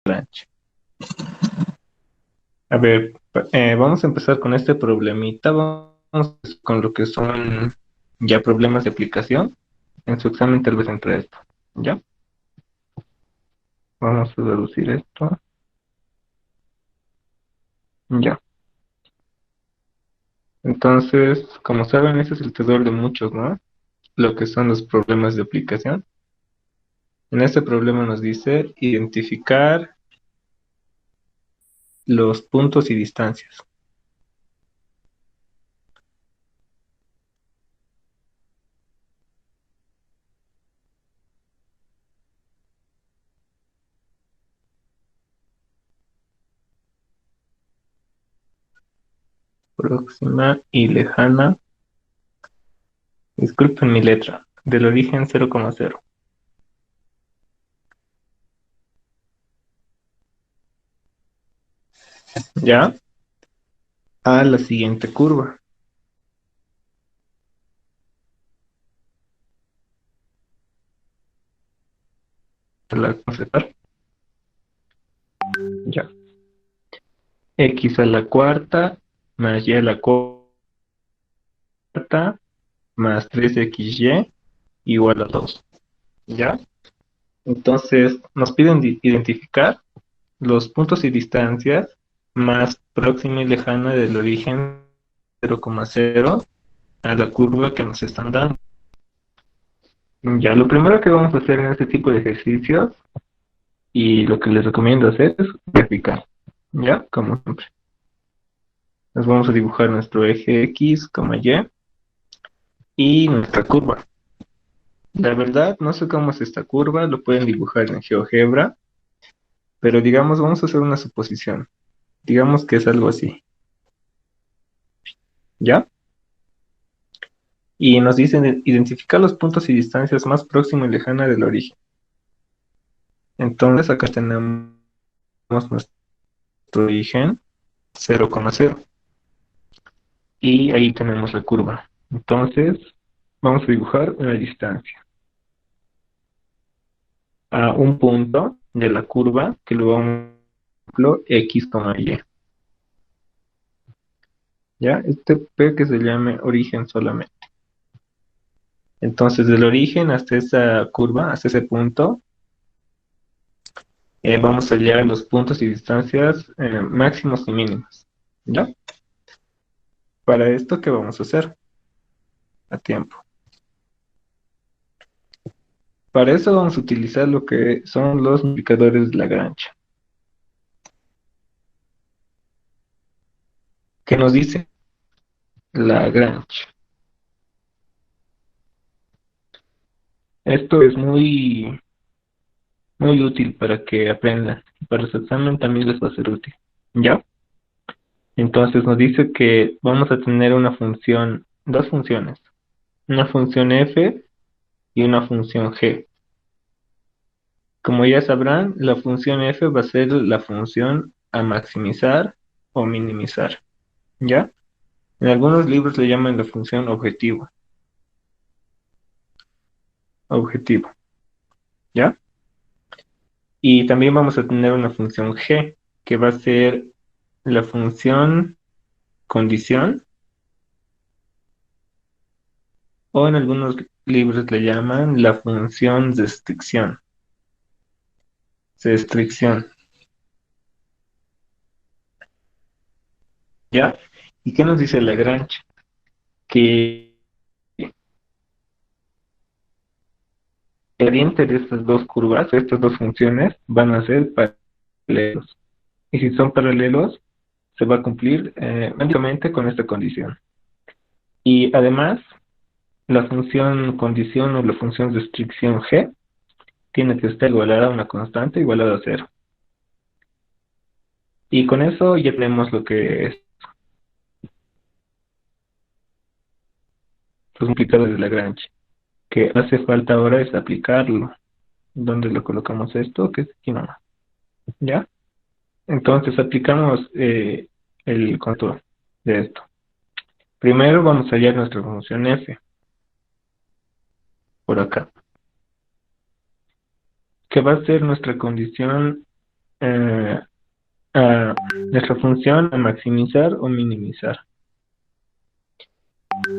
Lagrange. A ver, vamos a empezar con este problemita. Vamos con lo que son ya problemas de aplicación. En su examen tal vez entre esto. ¿Ya? Vamos a reducir esto. Ya. Entonces, como saben, ese es el terror de muchos, ¿no? Lo que son los problemas de aplicación. En este problema nos dice identificar los puntos y distancias. Próxima y lejana. Disculpen mi letra. Del origen 0,0. ¿Ya? A la siguiente curva. La conceptual. Ya. X a la cuarta más y a la cuarta más 3xy igual a 2. ¿Ya? Entonces nos piden identificar los puntos y distancias más próxima y lejana del origen 0,0 a la curva que nos están dando. Ya, lo primero que vamos a hacer en este tipo de ejercicios y lo que les recomiendo hacer es graficar. ¿Ya? Como siempre. Nos vamos a dibujar nuestro eje X, Y nuestra curva. La verdad, no sé cómo es esta curva, lo pueden dibujar en GeoGebra, pero digamos, vamos a hacer una suposición. Digamos que es algo así, ¿ya? Y nos dicen identificar los puntos y distancias más próxima y lejana del origen. Entonces acá tenemos nuestro origen 0,0 y ahí tenemos la curva. Entonces vamos a dibujar una distancia a un punto de la curva que lo vamos a ejemplo X, Y. ¿Ya? Este P que se llame origen solamente. Entonces, del origen hasta esa curva, hasta ese punto, vamos a hallar los puntos y distancias máximos y mínimos. ¿Ya? Para esto, ¿qué vamos a hacer? A tiempo. Para eso vamos a utilizar lo que son los multiplicadores de Lagrange. ¿Qué nos dice Lagrange? Esto es muy útil para que aprendan. Para su examen también les va a ser útil. ¿Ya? Entonces nos dice que vamos a tener una función, dos funciones, una función f y una función g. Como ya sabrán, la función f va a ser la función a maximizar o minimizar, ¿ya? En algunos libros le llaman la función objetivo, ¿ya? Y también vamos a tener una función g, que va a ser la función condición, o en algunos libros le llaman la función restricción, ¿ya? ¿Y qué nos dice Lagrange? Que el gradiente de estas dos curvas, estas dos funciones, van a ser paralelos. Y si son paralelos, se va a cumplir mágicamente con esta condición. Y además, la función condición o la función restricción g tiene que estar igualada a una constante igualada a cero. Y con eso ya tenemos lo que es los multiplicadores de Lagrange. Que hace falta ahora es aplicarlo. ¿Dónde lo colocamos esto? Que es aquí nomás. ¿Ya? Entonces aplicamos el control de esto. Primero vamos a hallar nuestra función f por acá, que va a ser nuestra condición eh, a nuestra función a maximizar o minimizar.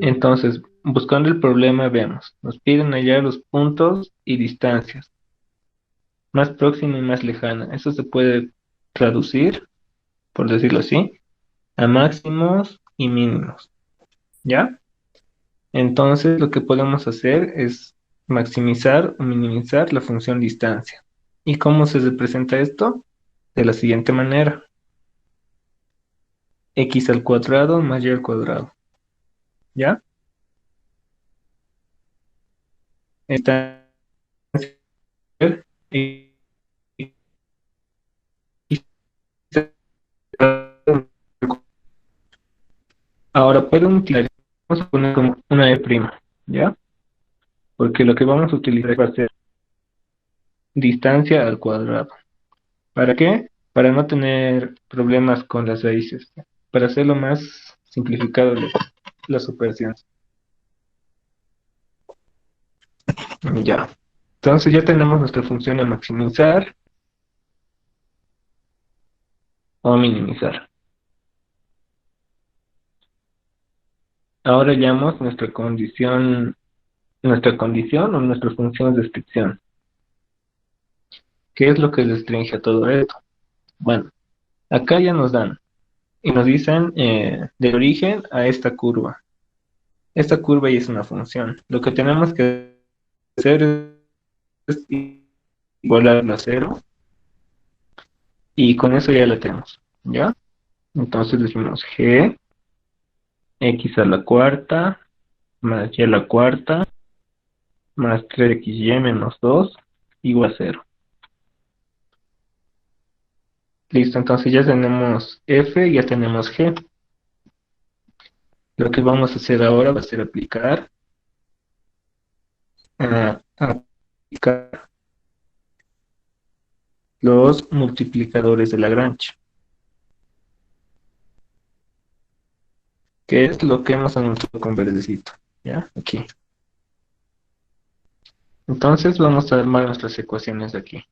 Entonces, buscando el problema, veamos, nos piden hallar los puntos y distancias, más próxima y más lejana. Eso se puede traducir, por decirlo así, a máximos y mínimos, ¿ya? Entonces, lo que podemos hacer es maximizar o minimizar la función distancia. ¿Y cómo se representa esto? De la siguiente manera: x al cuadrado más y al cuadrado, ¿ya? Esta y ahora puedo utilizar, vamos a poner como una e prima, ¿ya? Porque lo que vamos a utilizar va a ser distancia al cuadrado. ¿Para qué? Para no tener problemas con las raíces, para hacerlo más simplificado las operaciones. Ya. Entonces ya tenemos nuestra función a maximizar o minimizar. Ahora hallamos nuestra condición o nuestra función de restricción. ¿Qué es lo que restringe a todo esto? Bueno, acá ya nos dan y nos dicen del origen a esta curva. Esta curva ya es una función. Lo que tenemos que hacer es igualarla a cero y con eso ya la tenemos, ¿ya? Entonces decimos g x a la cuarta más y a la cuarta más 3xy menos 2 igual a cero. Listo, entonces ya tenemos f y ya tenemos g. Lo que vamos a hacer ahora va a ser aplicar los multiplicadores de Lagrange, que es lo que hemos anunciado con verdecito, ¿ya? Aquí. Entonces vamos a armar nuestras ecuaciones de aquí.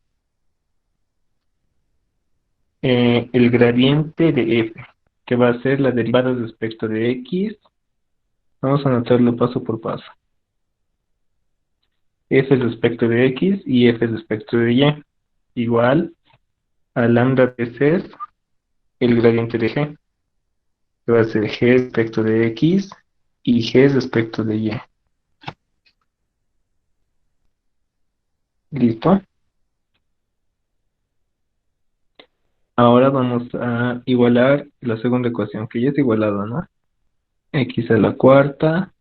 El gradiente de f, que va a ser la derivada respecto de x, vamos a anotarlo paso por paso. F respecto de x y f respecto de y, igual a lambda veces el gradiente de g, que va a ser g respecto de x y g respecto de y. ¿Listo? Ahora vamos a igualar la segunda ecuación, que ya es igualada, ¿no? X a la cuarta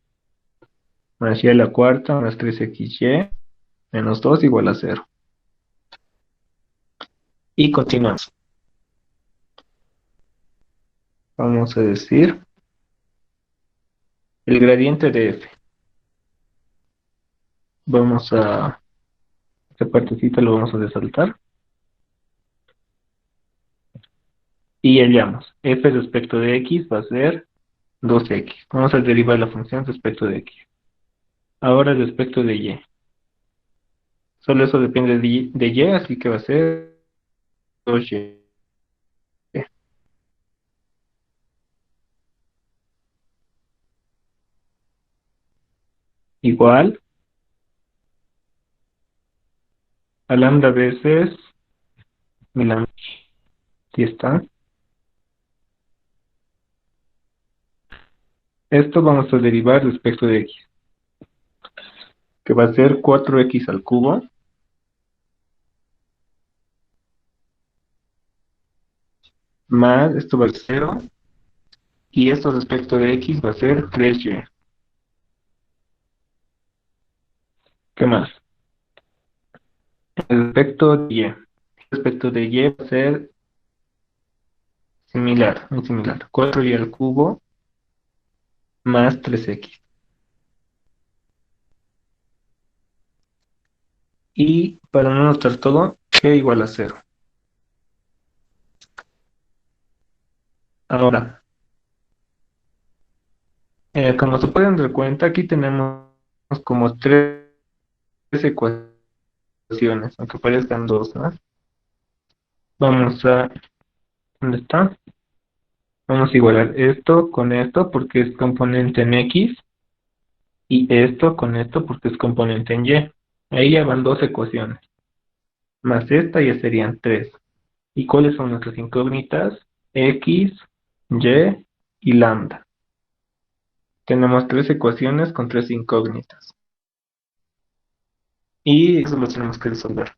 más y a la cuarta más 3xy menos 2 igual a cero. Y continuamos. Vamos a decir el gradiente de f. Vamos a, esta partecita lo vamos a desaltar. Y hallamos f respecto de x va a ser 2x. Vamos a derivar la función respecto de x. Ahora respecto de y. Solo eso depende de y, así que va a ser 2y. Igual a lambda veces mi lambda. Aquí está. Esto vamos a derivar respecto de x, que va a ser 4x al cubo más, esto va a ser 0, y esto respecto de x va a ser 3y. ¿Qué más? Respecto de y va a ser similar, muy similar. 4y al cubo más 3x. Y para no notar todo, g igual a 0. Ahora, como se pueden dar cuenta, aquí tenemos como tres ecuaciones, aunque parezcan dos, ¿no? Vamos a, ¿dónde está? Vamos a igualar esto con esto porque es componente en X y esto con esto porque es componente en Y. Ahí ya van dos ecuaciones. Más esta ya serían tres. ¿Y cuáles son nuestras incógnitas? X, Y y lambda. Tenemos tres ecuaciones con tres incógnitas. Y eso lo tenemos que resolver.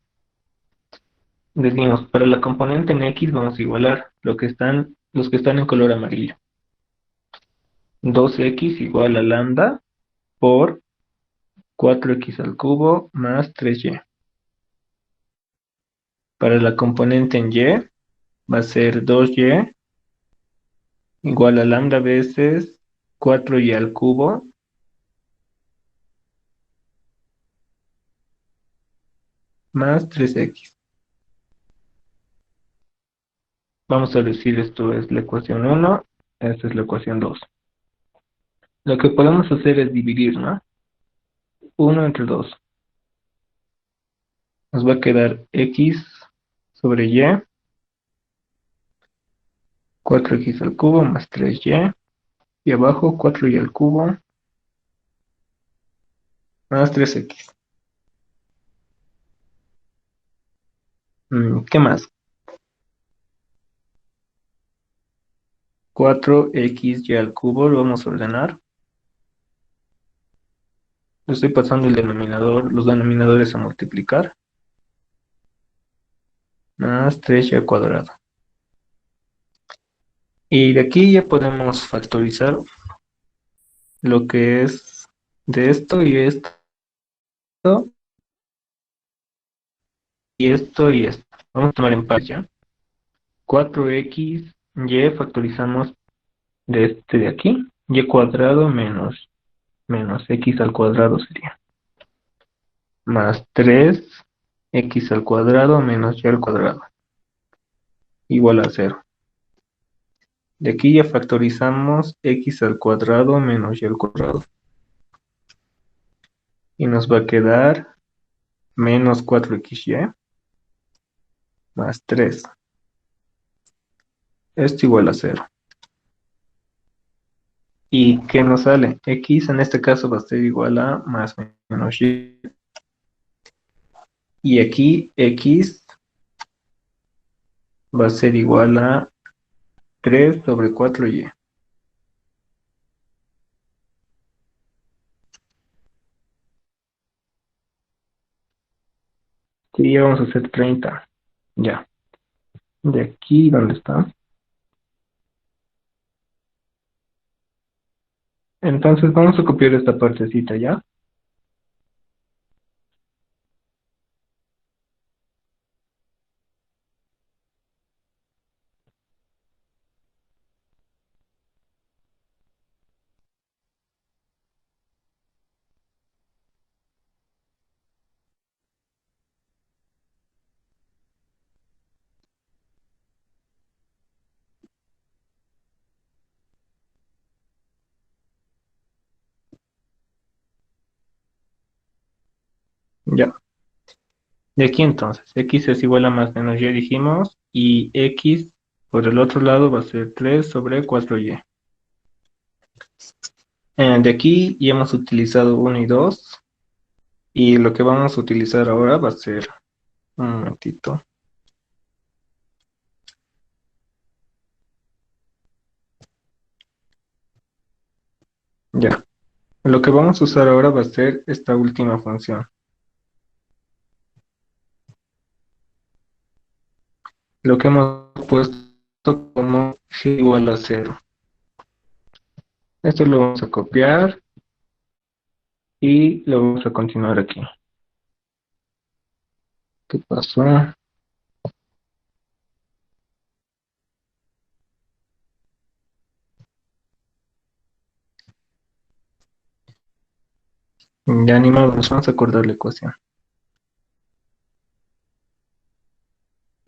Decimos, para la componente en X vamos a igualar los que están en color amarillo. 2x igual a lambda por 4x al cubo más 3y. Para la componente en Y va a ser 2y igual a lambda veces 4y al cubo más 3x. Vamos a decir esto es la ecuación 1, esta es la ecuación 2. Lo que podemos hacer es dividir, ¿no? 1 entre 2. Nos va a quedar x sobre y, 4x al cubo más 3y, y abajo 4y al cubo más 3x. ¿Qué más? 4xy al cubo lo vamos a ordenar. Estoy pasando el denominador, los denominadores a multiplicar. Más 3y al cuadrado. Y de aquí ya podemos factorizar lo que es de esto y esto y esto y esto. Vamos a tomar en par ya. 4x, y factorizamos de este de aquí. Y cuadrado menos x al cuadrado sería. Más 3x al cuadrado menos y al cuadrado. Igual a 0. De aquí ya factorizamos x al cuadrado menos y al cuadrado. Y nos va a quedar menos 4xy más 3. Esto igual a 0. ¿Y qué nos sale? X en este caso va a ser igual a más menos y. Y aquí x va a ser igual a 3 sobre 4y. Sí, ya vamos a hacer 30. Ya. De aquí, ¿dónde está? Entonces vamos a copiar esta partecita ya. Ya. De aquí entonces, x es igual a más menos y dijimos, y x por el otro lado va a ser 3 sobre 4y. De aquí ya hemos utilizado 1 y 2, y lo que vamos a utilizar ahora va a ser, un momentito, ya. Lo que vamos a usar ahora va a ser esta última función. Lo que hemos puesto como g igual a 0. Esto lo vamos a copiar y lo vamos a continuar aquí. ¿Qué pasó? Ya ni modo, nos vamos a acordar la ecuación.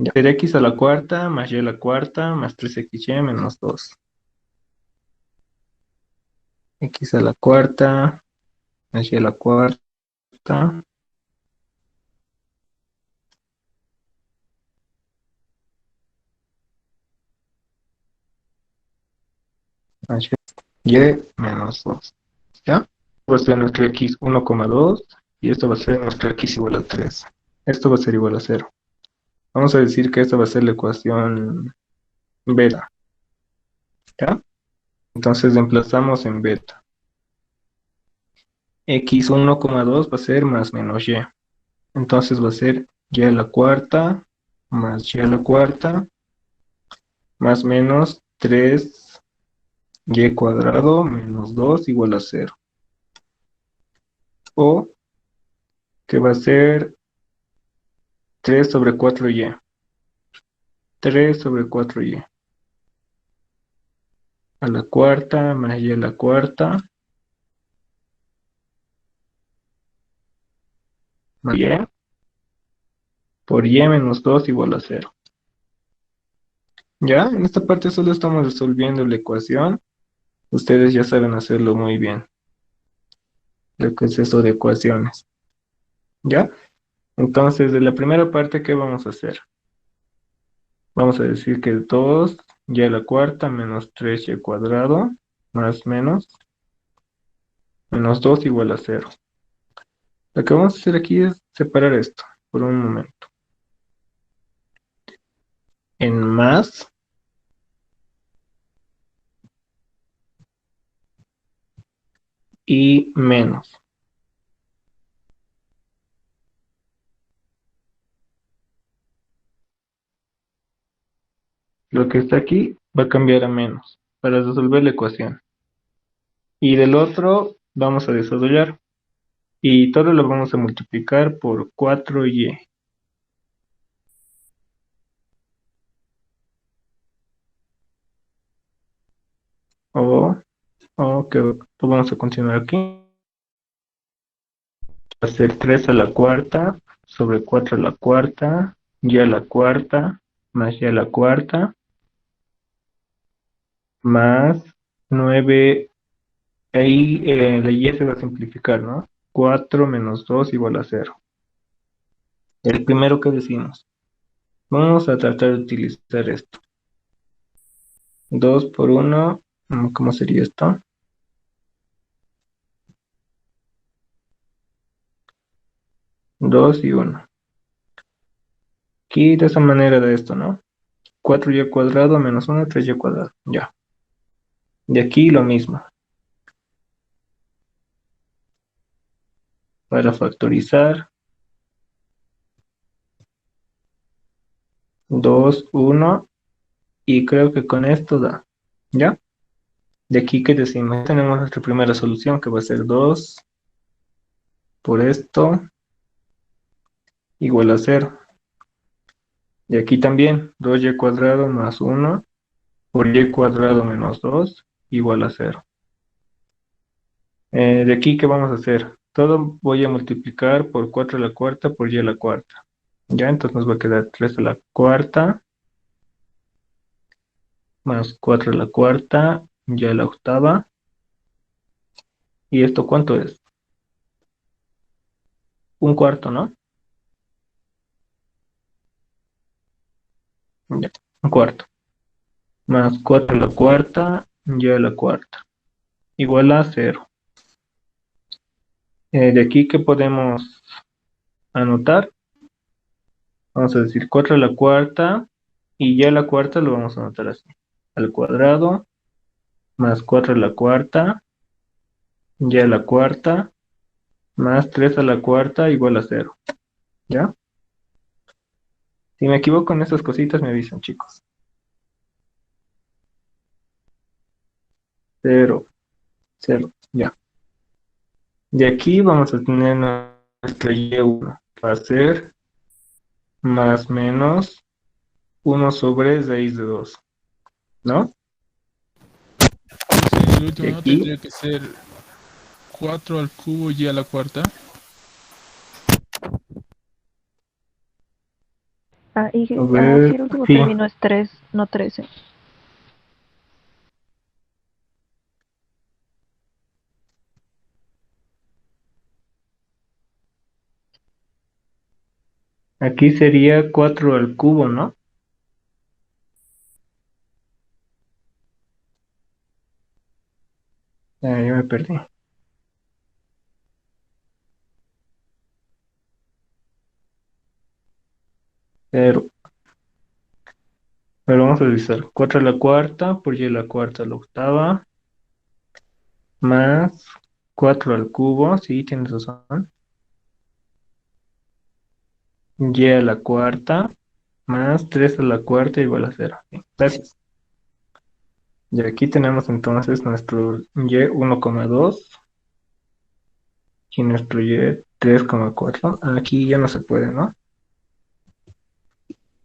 Ya, ser x a la cuarta más y a la cuarta más 3xy menos 2. X a la cuarta más y a la cuarta más y menos 2. ¿Ya? Va a ser nuestro x 1,2 y esto va a ser nuestro x igual a 3. Esto va a ser igual a 0. Vamos a decir que esta va a ser la ecuación beta. ¿Ya? Entonces reemplazamos en beta. X 1,2 va a ser más menos y. Entonces va a ser y a la cuarta más y a la cuarta más menos 3y cuadrado menos 2 igual a 0. O que va a ser 3 sobre 4y. 3 sobre 4y. A la cuarta más y a la cuarta más y por y menos 2 igual a 0. Ya, en esta parte solo estamos resolviendo la ecuación. Ustedes ya saben hacerlo muy bien, lo que es eso de ecuaciones. ¿Ya? Entonces, de la primera parte, ¿qué vamos a hacer? Vamos a decir que 2 y a la cuarta menos 3y cuadrado más menos 2 igual a 0. Lo que vamos a hacer aquí es separar esto por un momento. En más y menos. Lo que está aquí va a cambiar a menos para resolver la ecuación. Y del otro vamos a desarrollar. Y todo lo vamos a multiplicar por 4y. O, o que vamos a continuar aquí. Va a ser 3 a la cuarta sobre 4 a la cuarta, y a la cuarta, más y a la cuarta, más 9. Ahí la y se va a simplificar, ¿no? 4 menos 2 igual a 0. El primero que decimos. Vamos a tratar de utilizar esto. 2 por 1, ¿cómo sería esto? 2 y 1. Aquí de esa manera de esto, ¿no? 4y cuadrado menos 1, 3y cuadrado. Ya. De aquí lo mismo. Para factorizar, 2, 1. Y creo que con esto da. ¿Ya? De aquí que decimos, tenemos nuestra primera solución que va a ser 2 por esto igual a 0. Y aquí también 2y cuadrado más 1 por y cuadrado menos 2 igual a 0. De aquí, ¿qué vamos a hacer? Todo voy a multiplicar por 4 a la cuarta por y a la cuarta. Ya, entonces nos va a quedar 3 a la cuarta más 4 a la cuarta y a la octava. ¿Y esto cuánto es? Un cuarto, ¿no? Ya, un cuarto. Más 4 a la cuarta y a la cuarta. Igual a 0. De aquí, ¿qué podemos anotar? Vamos a decir 4 a la cuarta y ya a la cuarta lo vamos a anotar así. Al cuadrado más 4 a la cuarta y a la cuarta más 3 a la cuarta igual a 0. ¿Ya? Si me equivoco en estas cositas me avisan, chicos. 0, 0, ya. De aquí vamos a tener nuestra y1. Va a ser más menos 1 sobre 6 de 2. ¿No? Entonces, el De último no aquí, tendría que ser 4 al cubo y a la cuarta. a Sí, ver, el último sí, término es 3, no 13. aquí sería 4 al cubo, ¿no? Ya me perdí. Pero vamos a revisar. 4 a la cuarta por y a la cuarta a la octava, más 4 al cubo, sí, tienes razón. Y a la cuarta, más 3 a la cuarta igual a cero. Sí, gracias. Y aquí tenemos entonces nuestro y 1,2 y nuestro y 3,4. Aquí ya no se puede, ¿no?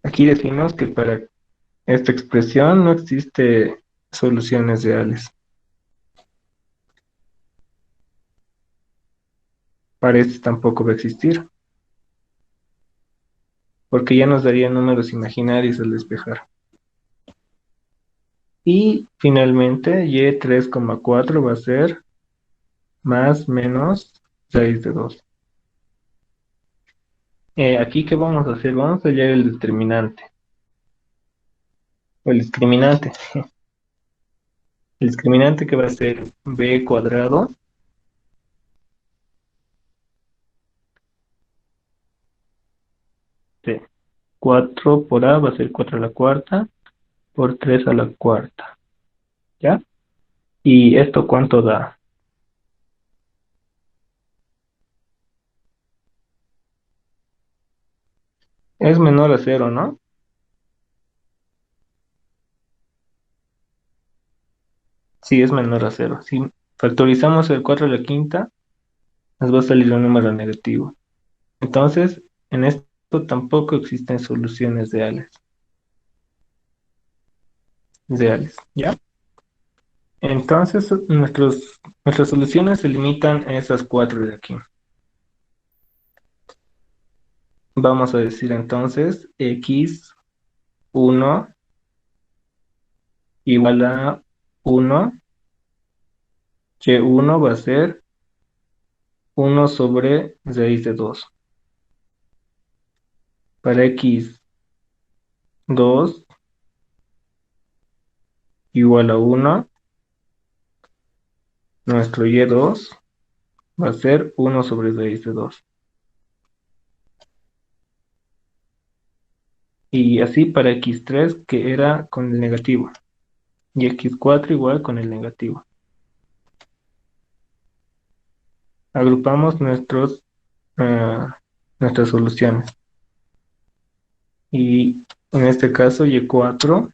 Aquí decimos que para esta expresión no existe soluciones reales. Para este tampoco va a existir, porque ya nos daría números imaginarios al despejar. Y finalmente, y 3,4 va a ser más menos raíz de 2. Aquí, ¿qué vamos a hacer? Vamos a hallar el determinante, o el discriminante. El discriminante que va a ser b cuadrado, de 4 por a va a ser 4 a la cuarta, por 3 a la cuarta, ¿ya? ¿Y esto cuánto da? Es menor a cero, ¿no? Sí, es menor a cero. Si factorizamos el 4 a la quinta, nos va a salir un número negativo. Entonces, en esto tampoco existen soluciones reales, ¿ya? Entonces, nuestras soluciones se limitan a esas cuatro de aquí. Vamos a decir entonces x1 igual a 1, y1 va a ser 1 sobre raíz de 2. Para x2 igual a 1, nuestro y2 va a ser 1 sobre raíz de 2. Y así para x3, que era con el negativo. Y x4 igual con el negativo. Agrupamos nuestras soluciones. Y en este caso, y4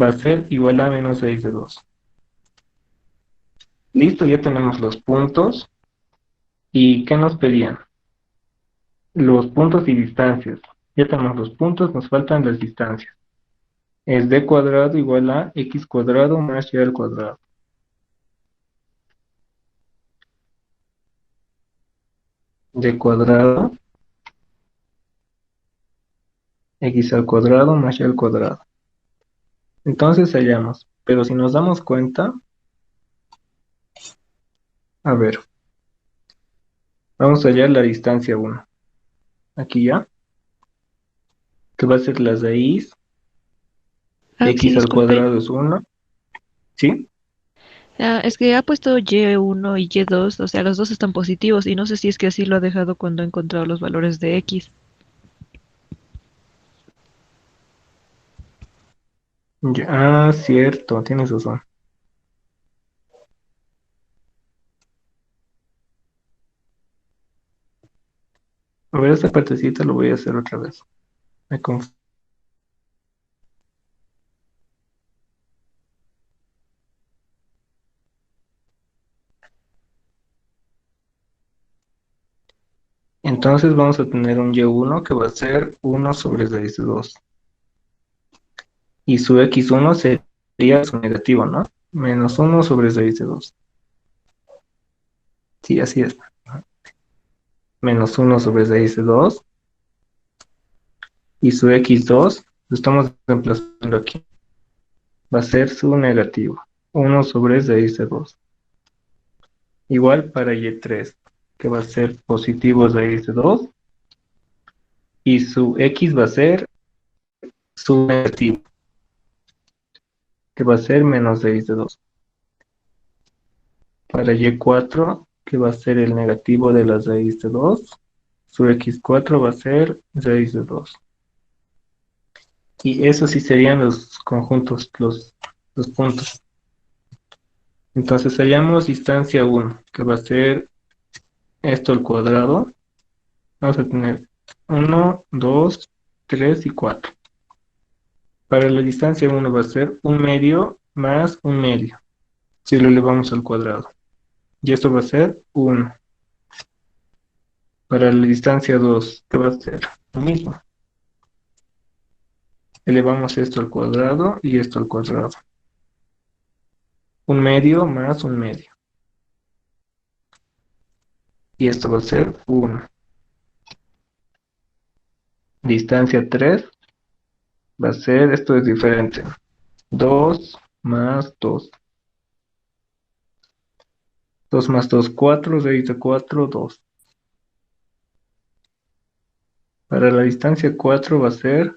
va a ser igual a menos 6 de 2. Listo, ya tenemos los puntos. ¿Y qué nos pedían? Los puntos y distancias. Ya tenemos los puntos, nos faltan las distancias. Es d cuadrado igual a x cuadrado más y al cuadrado. D cuadrado, x al cuadrado más y al cuadrado. Entonces hallamos, pero si nos damos cuenta, a ver, vamos a hallar la distancia 1. Aquí ya, que va a ser la raíz, Sí, x al disculpe. cuadrado es 1, ¿sí? Es que ha puesto Y1 y Y2, o sea, los dos están positivos y no sé si es que así lo ha dejado cuando ha encontrado los valores de X. Ya, cierto, tienes razón. A ver, esta partecita lo voy a hacer otra vez. Me conf- Entonces vamos a tener un y1 que va a ser 1 sobre raíz de 2. Y su x1 sería su negativo, ¿no? Menos 1 sobre raíz de 2. Sí, así es. Menos 1 sobre raíz de 2. Y su x2, lo estamos reemplazando aquí, va a ser su negativo. 1 sobre raíz de 2. Igual para y3, que va a ser positivo raíz de 2. Y su x va a ser su negativo, que va a ser menos raíz de 2. Para y4, que va a ser el negativo de la raíz de 2, su x4 va a ser raíz de 2. Y esos sí serían los conjuntos, los puntos. Entonces hallamos distancia 1, que va a ser esto al cuadrado. Vamos a tener 1, 2, 3 y 4. Para la distancia 1 va a ser un medio más un medio, si lo elevamos al cuadrado. Y esto va a ser 1. Para la distancia 2, ¿qué va a ser? Lo mismo. Elevamos esto al cuadrado y esto al cuadrado. Un medio más un medio. Y esto va a ser 1. Distancia 3 va a ser, esto es diferente. 2 más 2. 2 más 2, 4. Raíz de 4, 2. Para la distancia 4 va a ser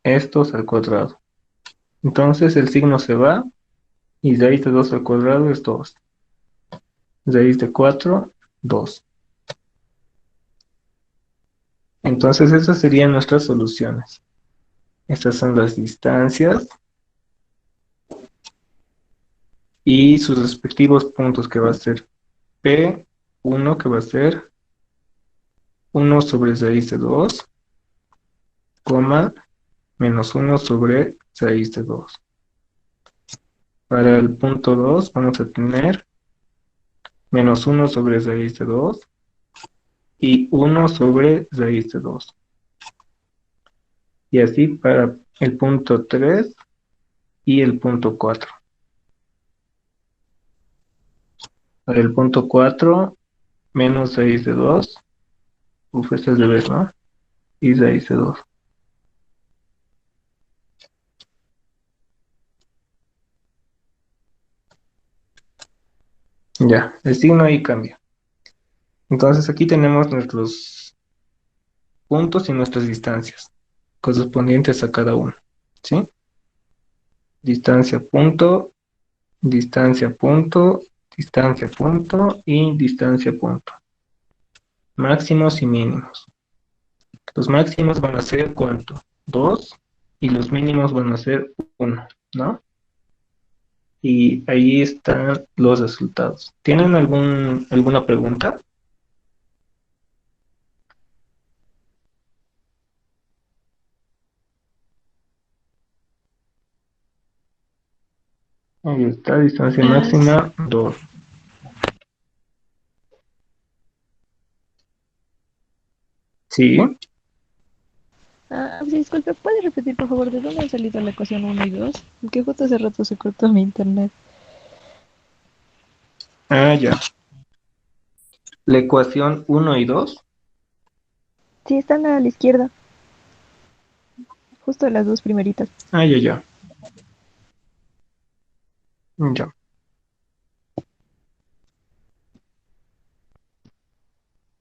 estos al cuadrado. Entonces el signo se va y raíz de 2 al cuadrado es 2. Raíz de 4, 2. Entonces esas serían nuestras soluciones. Estas son las distancias y sus respectivos puntos, que va a ser P1, que va a ser 1 sobre raíz de 2, coma, menos 1 sobre raíz de 2. Para el punto 2 vamos a tener menos 1 sobre raíz de 2 y 1 sobre raíz de 2. Y así para el punto 3 y el punto 4. Para el punto 4, menos raíz de 2. Este es al revés, ¿no? Y raíz de 2. Ya, el signo ahí cambia. Entonces aquí tenemos nuestros puntos y nuestras distancias correspondientes a cada uno. ¿Sí? Distancia punto, distancia punto, distancia punto y distancia punto. Máximos y mínimos. Los máximos van a ser ¿cuánto? 2 y los mínimos van a ser 1, ¿no? Y ahí están los resultados. ¿Tienen alguna pregunta? Ahí está, distancia Ah, máxima 2. Sí. sí, disculpe, ¿puede repetir por favor de dónde ha salido la ecuación uno y 2? Que justo hace rato se cortó mi internet. Ah, ya. La ecuación 1 y 2. Sí, están a la izquierda, justo las dos primeritas. Ah, ya, ya. Ya.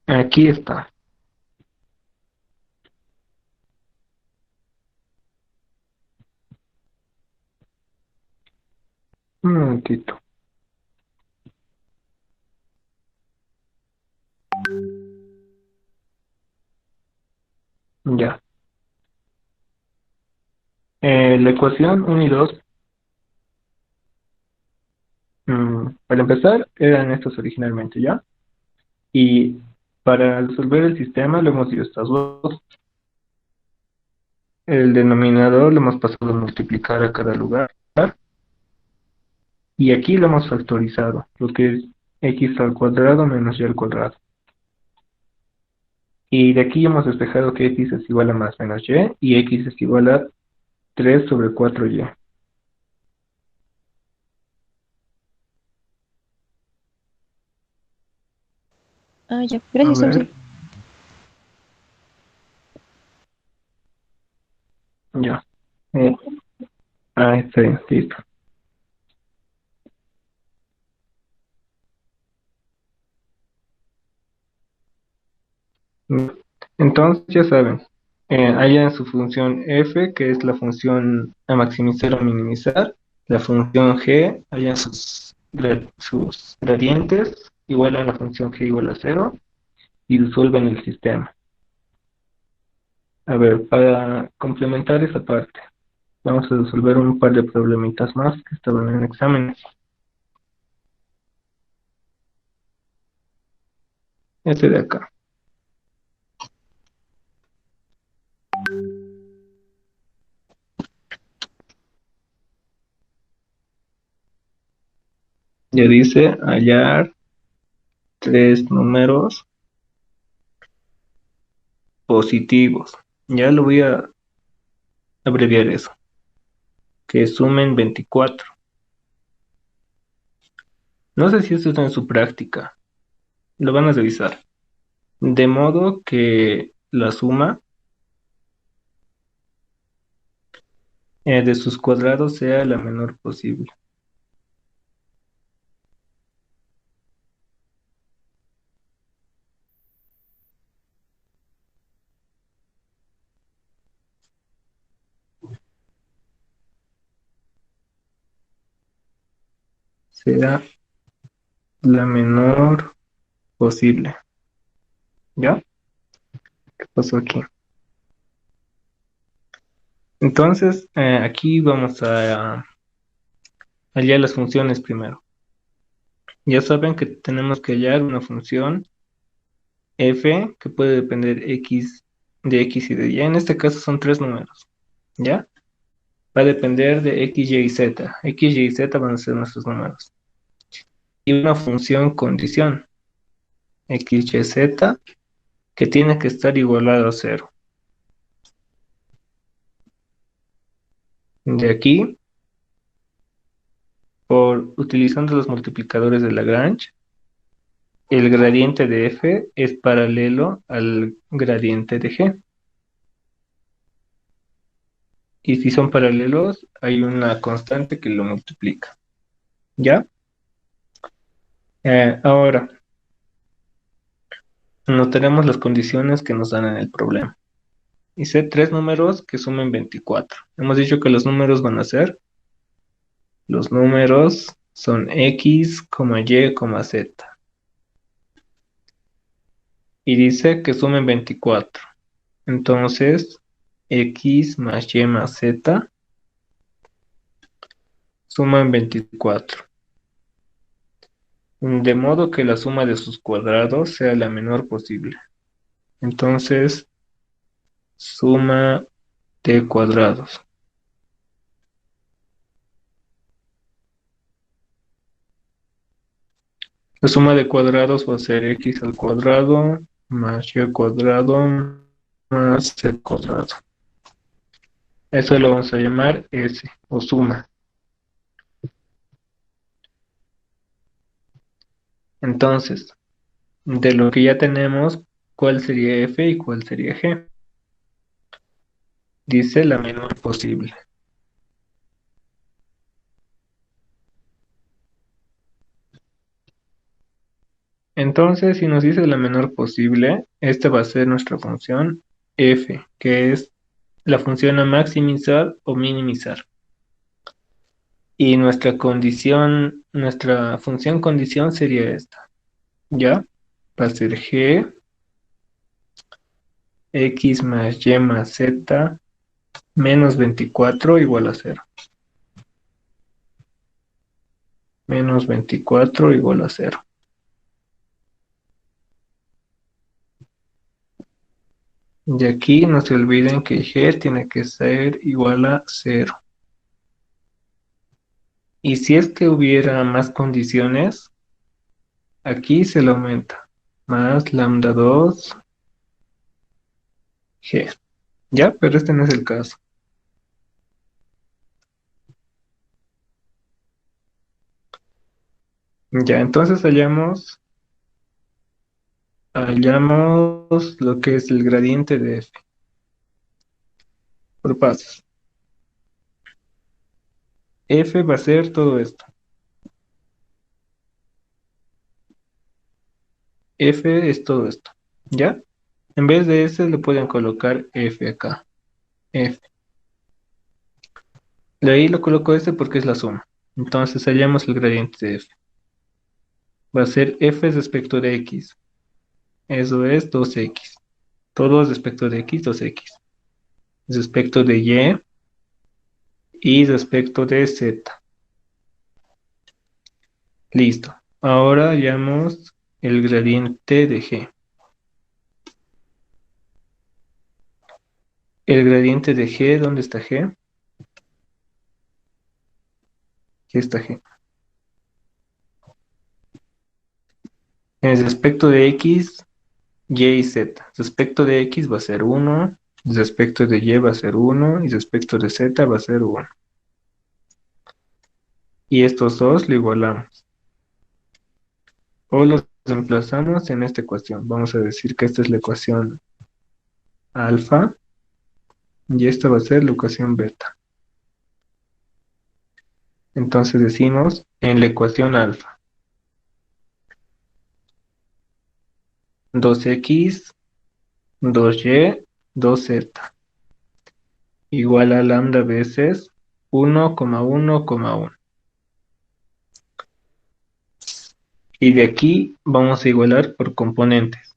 Aquí está. Un momentito. Ya. La ecuación 1 y 2, para empezar, eran estos originalmente, ¿ya? Y para resolver el sistema le hemos dio estas dos. El denominador lo hemos pasado a multiplicar a cada lugar. Y aquí lo hemos factorizado, lo que es x al cuadrado menos y al cuadrado. Y de aquí hemos despejado que x es igual a más menos y x es igual a 3 sobre 4y. Ah, ya, A gracias, Samsi. ver, ya. Eh, está bien, listo. Mm, Entonces, ya saben, hallan su función f, que es la función a maximizar o minimizar, la función g, hallan sus gradientes, igual a la función g igual a cero, y resuelven el sistema. A ver, para complementar esa parte, vamos a resolver un par de problemitas más que estaban en exámenes. Este de acá. Ya dice hallar tres números positivos. Ya lo voy a abreviar eso. Que sumen 24. No sé si esto está en su práctica. Lo van a revisar. De modo que la suma de sus cuadrados sea la menor posible. Sea la menor posible. ¿Ya? ¿Qué pasó aquí? Entonces, aquí vamos a hallar las funciones primero. Ya saben que tenemos que hallar una función f que puede depender de x y de y. En este caso son tres números. ¿Ya? Va a depender de x, y z. X, y z van a ser nuestros números. Y una función condición, x, y, z, que tiene que estar igualado a cero. De aquí, por utilizando los multiplicadores de Lagrange, el gradiente de f es paralelo al gradiente de g. Y si son paralelos, hay una constante que lo multiplica. ¿Ya? Ahora, notaremos las condiciones que nos dan en el problema. Hice tres números que sumen 24. Hemos dicho que los números van a ser, los números son x, y, z. Y dice que sumen 24. Entonces, x más y más z suman 24. De modo que la suma de sus cuadrados sea la menor posible. Entonces, suma de cuadrados. La suma de cuadrados va a ser x al cuadrado más y al cuadrado más z al cuadrado. Eso lo vamos a llamar S o suma. Entonces, de lo que ya tenemos, ¿cuál sería F y cuál sería G? Dice la menor posible. Entonces, si nos dice la menor posible, esta va a ser nuestra función F, que es la función a maximizar o minimizar. Y nuestra condición, nuestra función condición sería esta. ¿Ya? Va a ser G, x más y más z menos 24 igual a 0. Menos 24 igual a 0. Y aquí no se olviden que g tiene que ser igual a 0. Y si es que hubiera más condiciones, aquí se le aumenta. Más lambda 2 g. ¿Ya? Pero este no es el caso. Ya, entonces hallamos lo que es el gradiente de f por pasos. F va a ser todo esto. F es todo esto. ¿Ya? En vez de S le pueden colocar F acá. F. De ahí lo coloco S porque es la suma. Entonces hallamos el gradiente de F. Va a ser F respecto de X. Eso es 2X. Todo es respecto de X, 2X. Respecto de Y respecto de Z. Listo. Ahora hallamos el gradiente de G. El gradiente de G, ¿dónde está G? Aquí está G. En respecto de X, Y y Z. Respecto de X va a ser 1, respecto de Y va a ser 1 y respecto de Z va a ser 1. Y estos dos lo igualamos. O los reemplazamos en esta ecuación. Vamos a decir que esta es la ecuación alfa y esta va a ser la ecuación beta. Entonces decimos en la ecuación alfa 2x, 2y, 2z igual a lambda veces 1,1,1. Y de aquí vamos a igualar por componentes.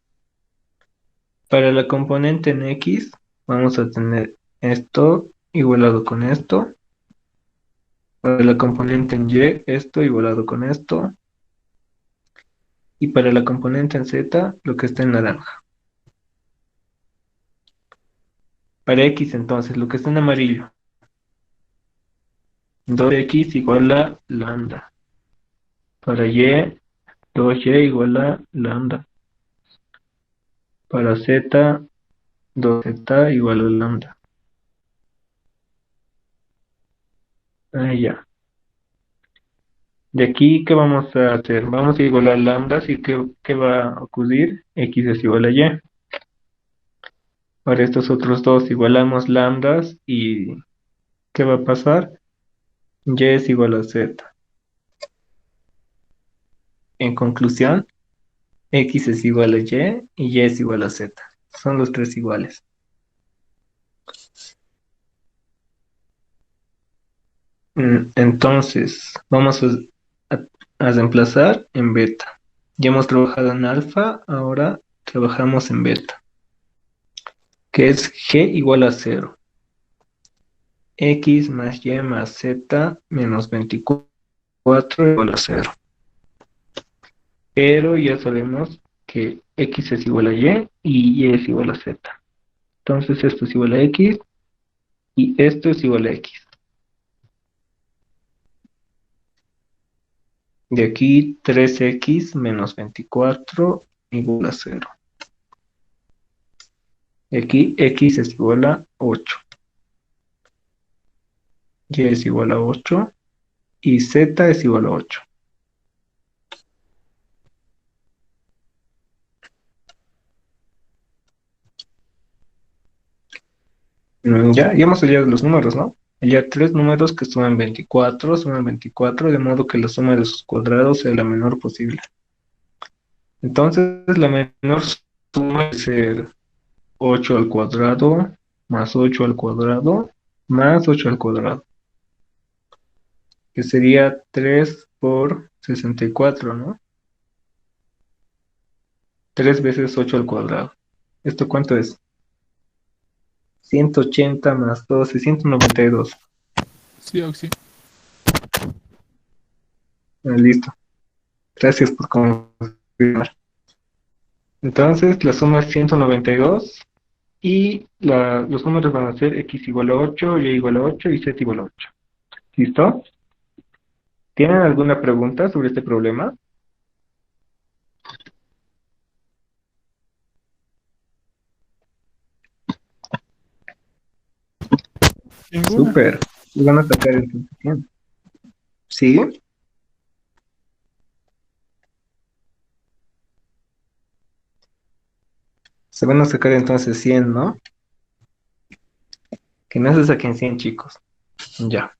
Para la componente en X vamos a tener esto igualado con esto. Para la componente en Y, esto igualado con esto. Y para la componente en Z, lo que está en naranja. Para X entonces, lo que está en amarillo. 2x igual a lambda. Para Y, 2y igual a lambda. Para Z, 2z igual a lambda. Ahí ya. De aquí, ¿qué vamos a hacer? Vamos a igualar lambda, así que ¿qué va a ocurrir? X es igual a Y. Para estos otros dos igualamos lambdas y ¿qué va a pasar? Y es igual a Z. En conclusión, X es igual a Y es igual a Z. Son los tres iguales. Entonces, vamos a reemplazar en beta. Ya hemos trabajado en alfa, ahora trabajamos en beta, que es G igual a 0. X más Y más Z menos 24 igual a 0. Pero ya sabemos que X es igual a y Y es igual a Z. Entonces esto es igual a X y esto es igual a X. De aquí 3X menos 24 igual a 0. Aquí X es igual a 8. Y es igual a 8 y Z es igual a 8. Ya hemos hallado los números, ¿no? Ya tres números que suman 24, de modo que la suma de sus cuadrados sea la menor posible. Entonces, la menor suma debe ser 8 al cuadrado, más 8 al cuadrado, más 8 al cuadrado, que sería 3 por 64, ¿no? 3 veces 8 al cuadrado. ¿Esto cuánto es? 180 más 12, 192. Sí, Oxy. Listo. Gracias por confirmar. Entonces, la suma es 192 y los números van a ser x igual a 8, y igual a 8 y z igual a 8. ¿Listo? ¿Tienen alguna pregunta sobre este problema? Ninguna. Súper. Y van a sacar el 100. ¿Sí? Se van a sacar entonces 100, ¿no? Que no se saquen 100, chicos. Ya.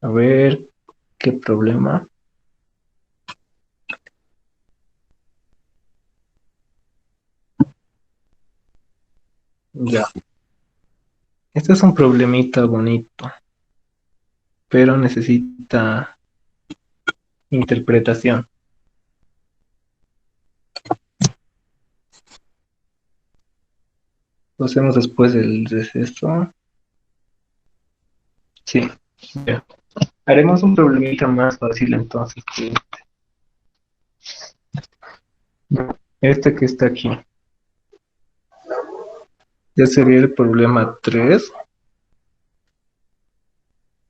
A ver, ¿qué problema? Ya. Este es un problemita bonito, pero necesita interpretación. Lo hacemos después del receso. Sí, ya. Haremos un problemita más fácil entonces que este que está aquí. Ya sería el problema 3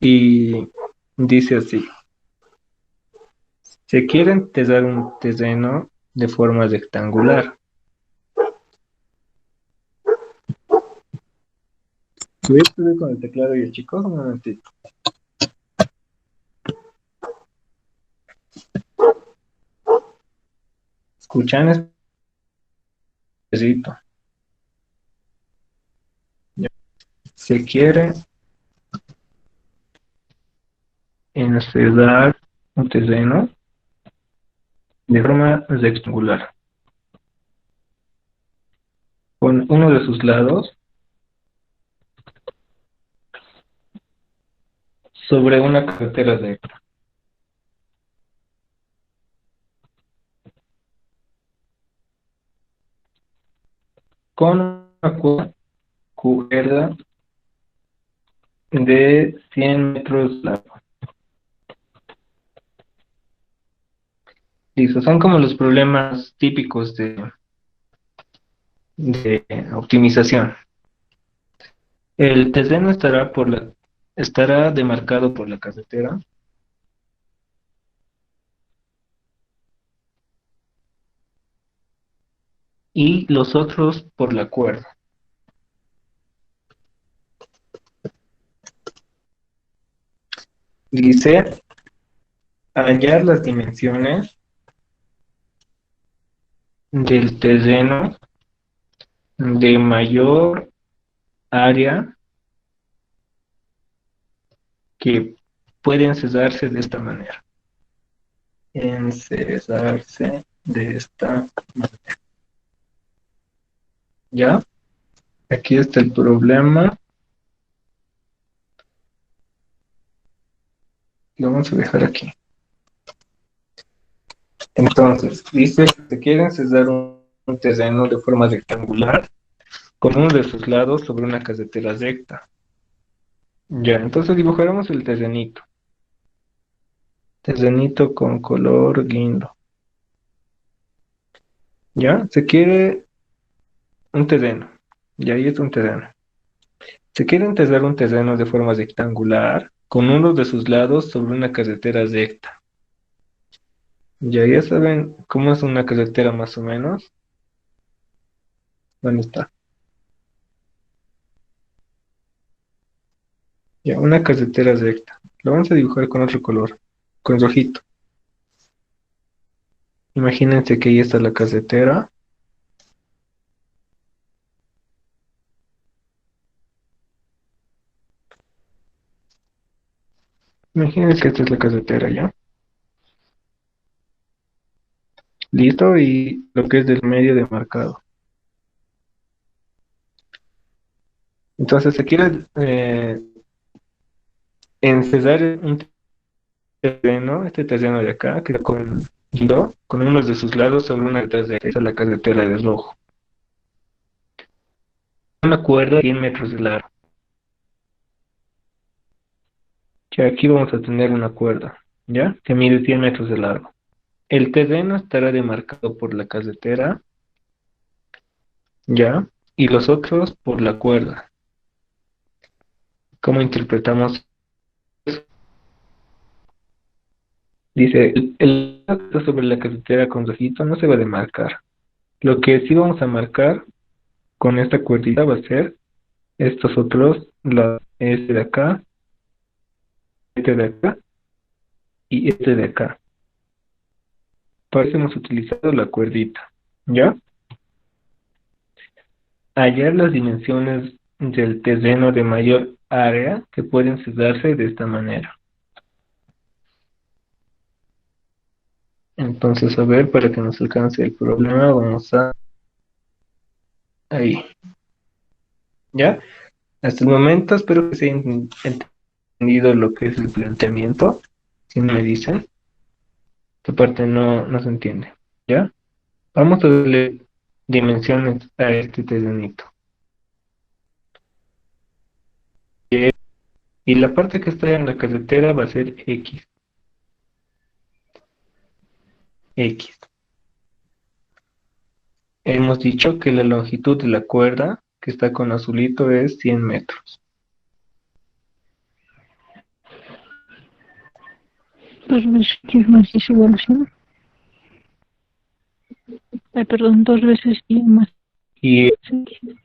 y dice así. Se quiere enterrar un terreno de forma rectangular. Voy a escribir con el teclado y el chico, un momentito. Escuchan, necesito. Se quiere encerrar un terreno de forma rectangular. Con uno de sus lados sobre una carretera recta. Con una cuerda de 100 metros de largo. Listo, son como los problemas típicos de optimización. El terreno estará demarcado por la carretera y los otros por la cuerda. Dice hallar las dimensiones del terreno de mayor área que puede encerrarse de esta manera. Encerrarse de esta manera. ¿Ya? Aquí está el problema. Lo vamos a dejar aquí. Entonces, dice que se quiere encerrar un terreno de forma rectangular con uno de sus lados sobre una carretera recta. Ya, entonces dibujaremos el terrenito. Terrenito con color guindo. Ya, se quiere un terreno. Y ahí es un terreno. Se quiere enterrar un terreno de forma rectangular con uno de sus lados sobre una carretera recta. Ya saben cómo es una carretera más o menos. ¿Dónde está? Ya, una carretera recta. Lo vamos a dibujar con otro color, con rojito. Imagínense que ahí está la carretera. Imagínense que esta es la carretera, ¿ya? Listo, y lo que es del medio demarcado. Entonces se quiere encerrar un terreno, este terreno de acá, que con uno de sus lados sobre una detrás de esa es la carretera de rojo. Una cuerda de 100 metros de largo. Que aquí vamos a tener una cuerda, ¿ya? Que mide 100 metros de largo. El terreno estará demarcado por la carretera, ¿ya? Y los otros por la cuerda. ¿Cómo interpretamos? Dice, el acto sobre la carretera con rojito no se va a demarcar. Lo que sí vamos a marcar con esta cuerdita va a ser estos otros, este de acá, este de acá y este de acá. Para eso hemos utilizado la cuerdita, ¿ya? Hallar las dimensiones del terreno de mayor área que pueden darse de esta manera. Entonces, a ver, para que nos alcance el problema, vamos a ahí. ¿Ya? Hasta el momento espero que se haya entendido lo que es el planteamiento. Si no me dicen, esta parte no se entiende. ¿Ya? Vamos a darle dimensiones a este terrenito. Y la parte que está en la carretera va a ser X. X. Hemos dicho que la longitud de la cuerda que está con azulito es 100 metros. Dos veces X más Y es igual a 100. Ay, perdón, dos veces Y más Y X.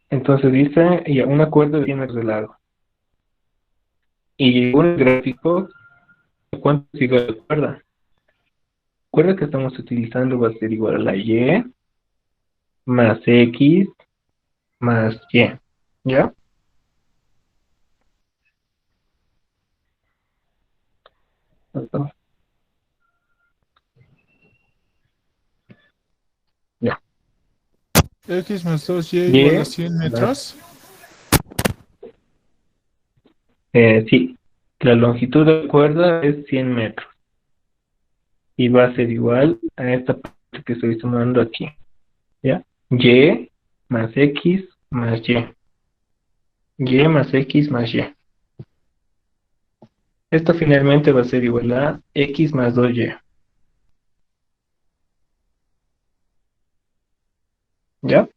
entonces dice ya una cuerda de 100 metros de largo. Y un gráfico, ¿cuánto sigue la cuerda? La cuerda que estamos utilizando va a ser igual a la Y más X más Y. ¿Ya? Ya. X más 2Y igual a Y 100 más, metros. sí, la longitud de la cuerda es 100 metros. Y va a ser igual a esta parte que estoy sumando aquí. ¿Ya? Y más X más Y. Y más X más Y. Esto finalmente va a ser igual a X más 2Y. ¿Ya?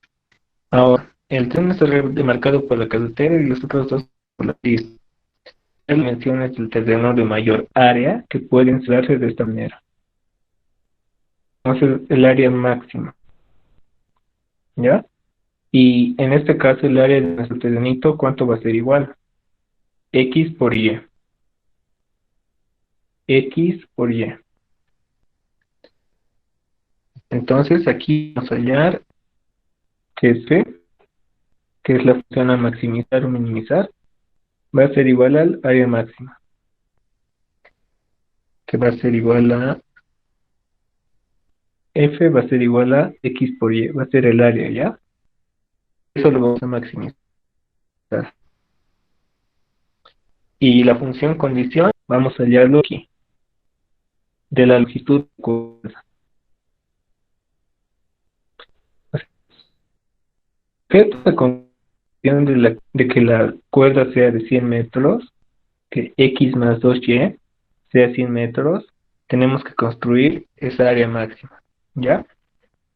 Ahora, el tren está demarcado por la carretera y los otros dos por la pista. Las dimensiones del terreno de mayor área que puede instalarse de esta manera. Entonces, el área máxima. ¿Ya? Y en este caso, el área de nuestro terrenito, ¿cuánto va a ser igual? X por Y. X por Y. Entonces, aquí vamos a hallar que F, que es la función a maximizar o minimizar, va a ser igual al área máxima, que va a ser igual a F, va a ser igual a X por Y, va a ser el área, ¿ya? Eso lo vamos a maximizar. Y la función condición, vamos a hallarlo aquí, de la longitud de cuerda. ¿Qué es la condición de que la cuerda sea de 100 metros? Que X más 2Y sea 100 metros, tenemos que construir esa área máxima, ¿ya?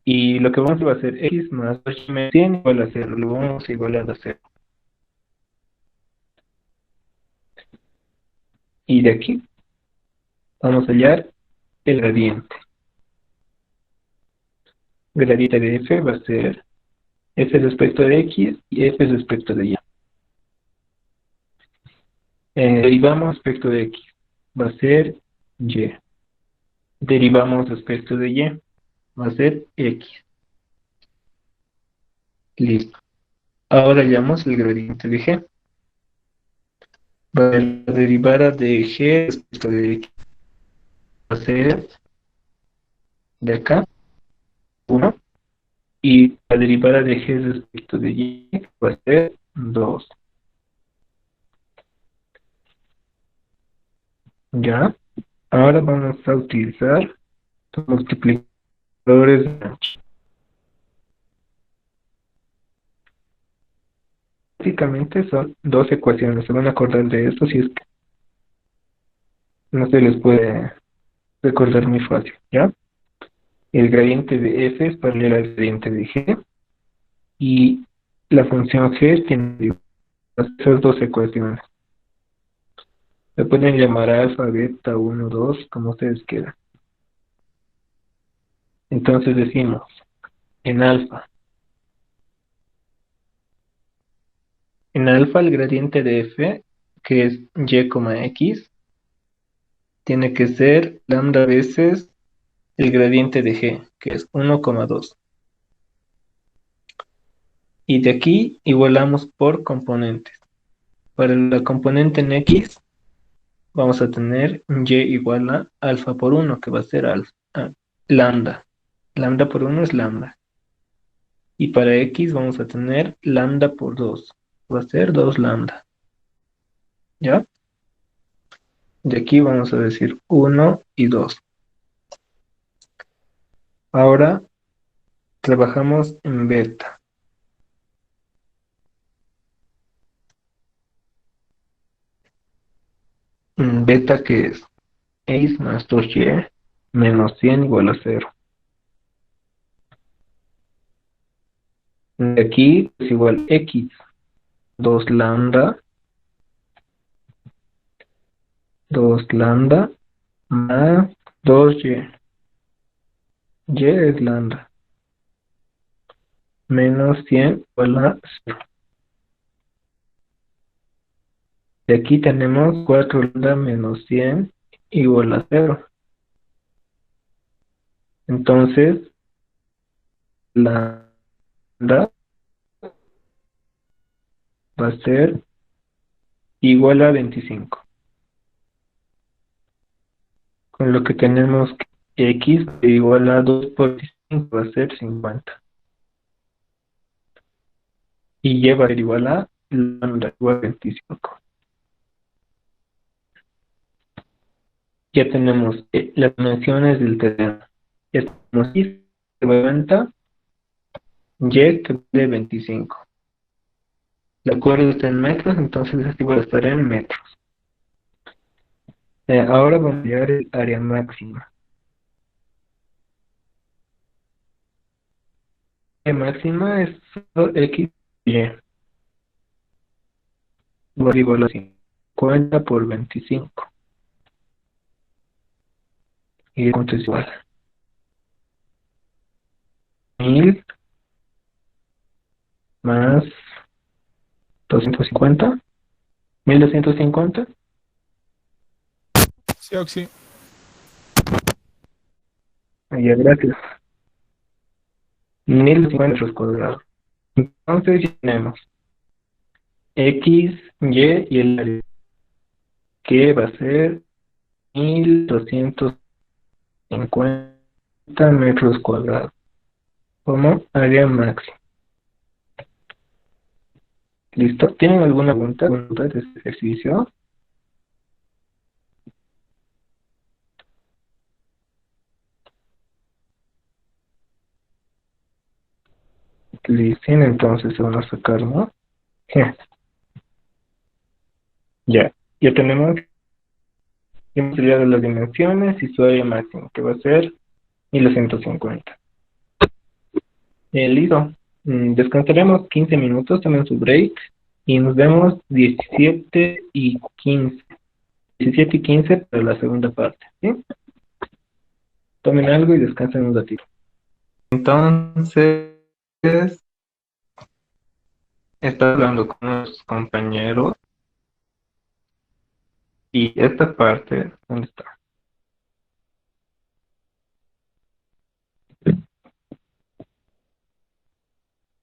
Y lo que vamos a hacer X más 2Y menos 100 igual a 0, lo vamos a igualar a 0. Y de aquí vamos a hallar el gradiente. El gradiente de F va a ser F respecto de X y F respecto de Y. Derivamos respecto de X, va a ser Y. Derivamos respecto de Y, va a ser X. Listo. Ahora hallamos el gradiente de G. Va a ser la derivada de G respecto de X. Va a ser de acá, 1. Y la derivada de G respecto de Y va a ser 2. ¿Ya? Ahora vamos a utilizar los multiplicadores de ancho. Básicamente son dos ecuaciones. Se van a acordar de esto si es que no se les puede recordar muy fácil, ¿ya? El gradiente de F es paralelo al gradiente de G y la función G tiene esas dos ecuaciones. Se pueden llamar alfa, beta, 1, 2, como ustedes quieran. Entonces decimos, en alfa el gradiente de F, que es Y, X, tiene que ser lambda veces el gradiente de G, que es 1,2. Y de aquí igualamos por componentes. Para la componente en X vamos a tener Y igual a alfa por 1, que va a ser alfa, lambda. Lambda por 1 es lambda. Y para x vamos a tener lambda por 2. Va a ser 2 lambda. ¿Ya? De aquí vamos a decir 1 y 2. Ahora trabajamos en beta. Beta que es x más 2y menos 100 igual a 0. De aquí es igual x 2 lambda más 2y. Y es lambda menos 100 igual a 0. De aquí tenemos 4 lambda menos 100 igual a 0. Entonces, lambda va a ser igual a 25. Con lo que tenemos que x igual a 2 por 25 va a ser 50. Y y va a ser igual a lambda igual a 25. Ya tenemos las dimensiones del terreno. Ya tenemos y que vale 90, y que vale 25. La cuerda está en metros, entonces aquí va a estar en metros. Ahora vamos a hallar el área máxima. La máxima es solo x y. Va igual a 50 por 25. ¿Y cuánto es igual? 1000 más 250. 1250. Sí, Oxy. Ya, gracias. 1050 metros cuadrados. Entonces ya tenemos x, y el área, que va a ser 1250 metros cuadrados como área máxima. ¿Listo? ¿Tienen alguna pregunta de este ejercicio? Listo, entonces se van a sacar, ¿no? Ya tenemos, hemos estudiado las dimensiones y su área máxima, que va a ser 1250. Listo. Descansaremos 15 minutos, tomen su break y nos vemos 17 y 15. 17 y 15 para la segunda parte, ¿sí? Tomen algo y descansen un ratito. Entonces, estaba hablando con unos compañeros y esta parte, ¿dónde está?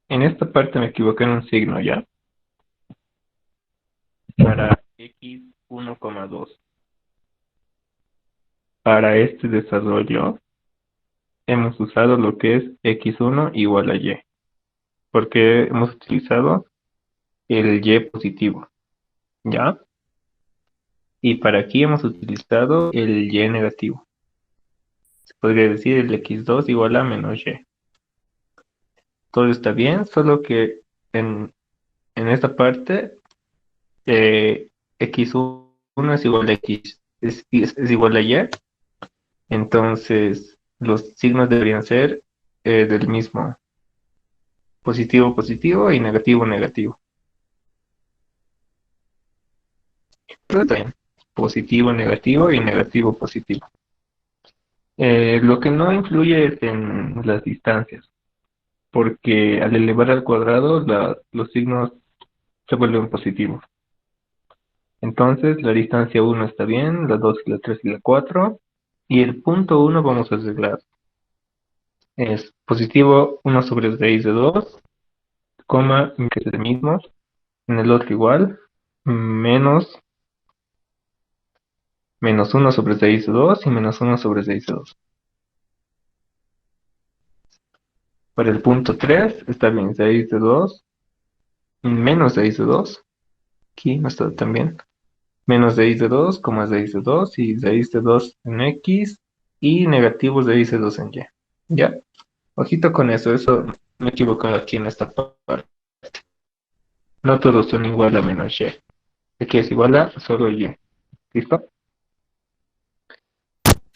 En esta parte me equivoqué en un signo, ¿ya? Para x 1,2. Para este desarrollo hemos usado lo que es x1 igual a y, porque hemos utilizado el y positivo, ¿ya? Y para aquí hemos utilizado el y negativo. Se podría decir el x2 igual a menos y. Todo está bien, solo que en esta parte x1 es igual a x, es igual a y, entonces los signos deberían ser del mismo, positivo positivo y negativo negativo. Pero está bien, positivo negativo y negativo positivo. Lo que no influye es en las distancias, porque al elevar al cuadrado los signos se vuelven positivos. Entonces la distancia 1 está bien, la 2 y la 3 y la 4. Y el punto 1 vamos a arreglar. Es positivo 1 sobre raíz de 2, coma, que es el mismo. En el otro igual, menos 1 sobre raíz de 2 y menos 1 sobre raíz de 2. Para el punto 3 está bien 6 de 2, menos 6 de 2. Aquí no está tan bien. Menos 6 de 2, coma 6 de 2 y 6 de 2 en X y negativo 6 de 2 en Y. ¿Ya? Ojito con eso me he equivocado aquí en esta parte. No todos son igual a menos Y. Aquí es igual a solo Y. ¿Listo?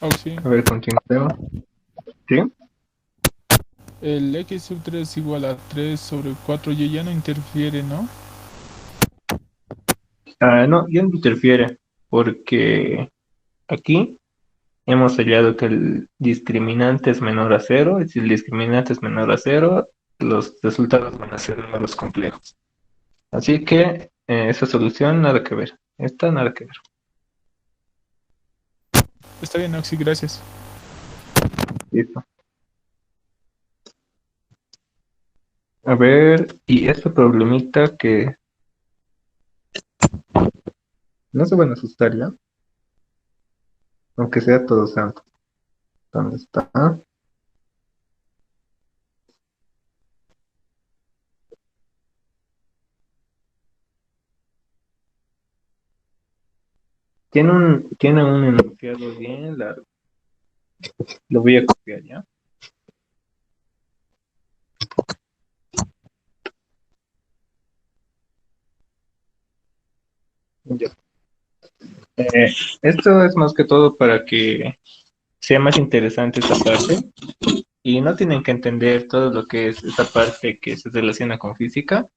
Oh, sí. A ver, continuemos. ¿Sí? El x sub 3 igual a 3 sobre 4y ya no interfiere, ¿no? Ah, no, ya no interfiere, porque aquí hemos hallado que el discriminante es menor a cero, y si el discriminante es menor a cero, los resultados van a ser números complejos. Así que esa solución nada que ver. Esta nada que ver. Está bien, Oxy, gracias. Listo. A ver, y este problemita que no se van a asustar ya, aunque sea todo santo. ¿Dónde está? Tiene un enunciado bien largo. Lo voy a copiar ya. Ya. Esto es más que todo para que sea más interesante esta parte y no tienen que entender todo lo que es esta parte que se relaciona con física,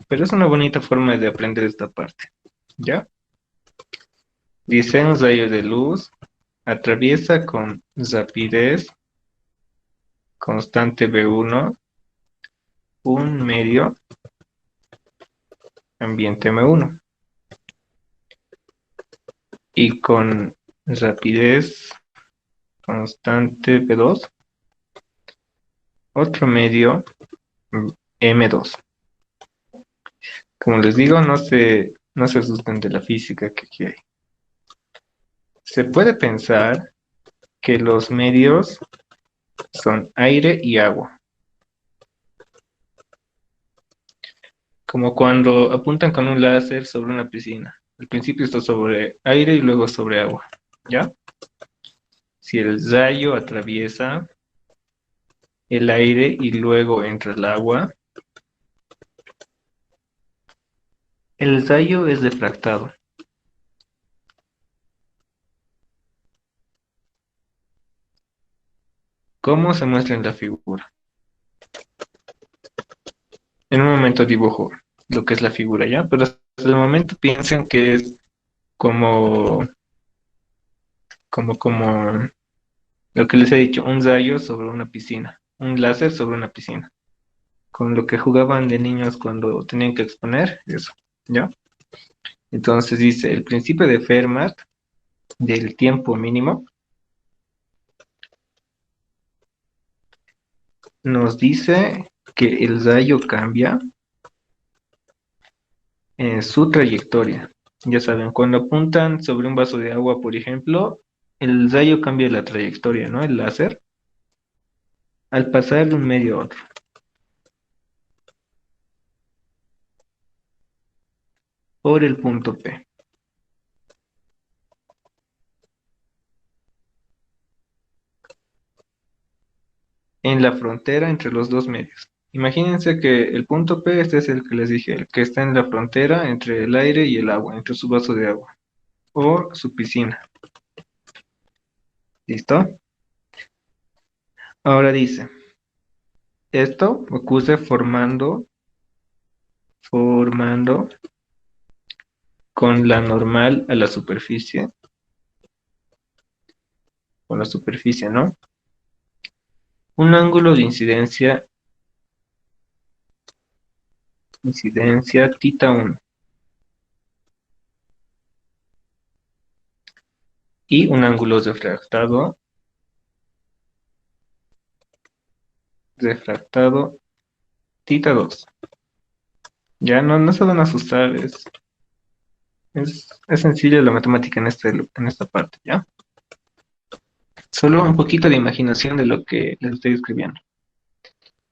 pero es una bonita forma de aprender esta parte. ¿Ya? Dice un rayo de luz atraviesa con rapidez constante V1 un medio ambiente M1 y con rapidez constante V2 otro medio M2. Como les digo, no se asusten de la física que aquí hay. Se puede pensar que los medios son aire y agua. Como cuando apuntan con un láser sobre una piscina. Al principio está sobre aire y luego sobre agua. ¿Ya? Si el rayo atraviesa el aire y luego entra el agua, el rayo es refractado. ¿Cómo se muestra en la figura? En un momento dibujo lo que es la figura, ¿ya? Pero hasta el momento piensen que es como, como lo que les he dicho, un rayo sobre una piscina, un láser sobre una piscina, con lo que jugaban de niños cuando tenían que exponer, eso, ¿ya? Entonces dice, el principio de Fermat del tiempo mínimo nos dice que el rayo cambia en su trayectoria. Ya saben, cuando apuntan sobre un vaso de agua, por ejemplo, el rayo cambia la trayectoria, ¿no? El láser, al pasar de un medio a otro. Por el punto P. En la frontera entre los dos medios. Imagínense que el punto P, este es el que les dije, el que está en la frontera entre el aire y el agua, entre su vaso de agua o su piscina. ¿Listo? Ahora dice, esto ocurre formando con la normal a la superficie, con la superficie, ¿no? Un ángulo de incidencia tita 1 y un ángulo refractado tita 2. Ya no se van a asustar, es sencilla la matemática en esta parte, ¿ya? Solo un poquito de imaginación de lo que les estoy escribiendo.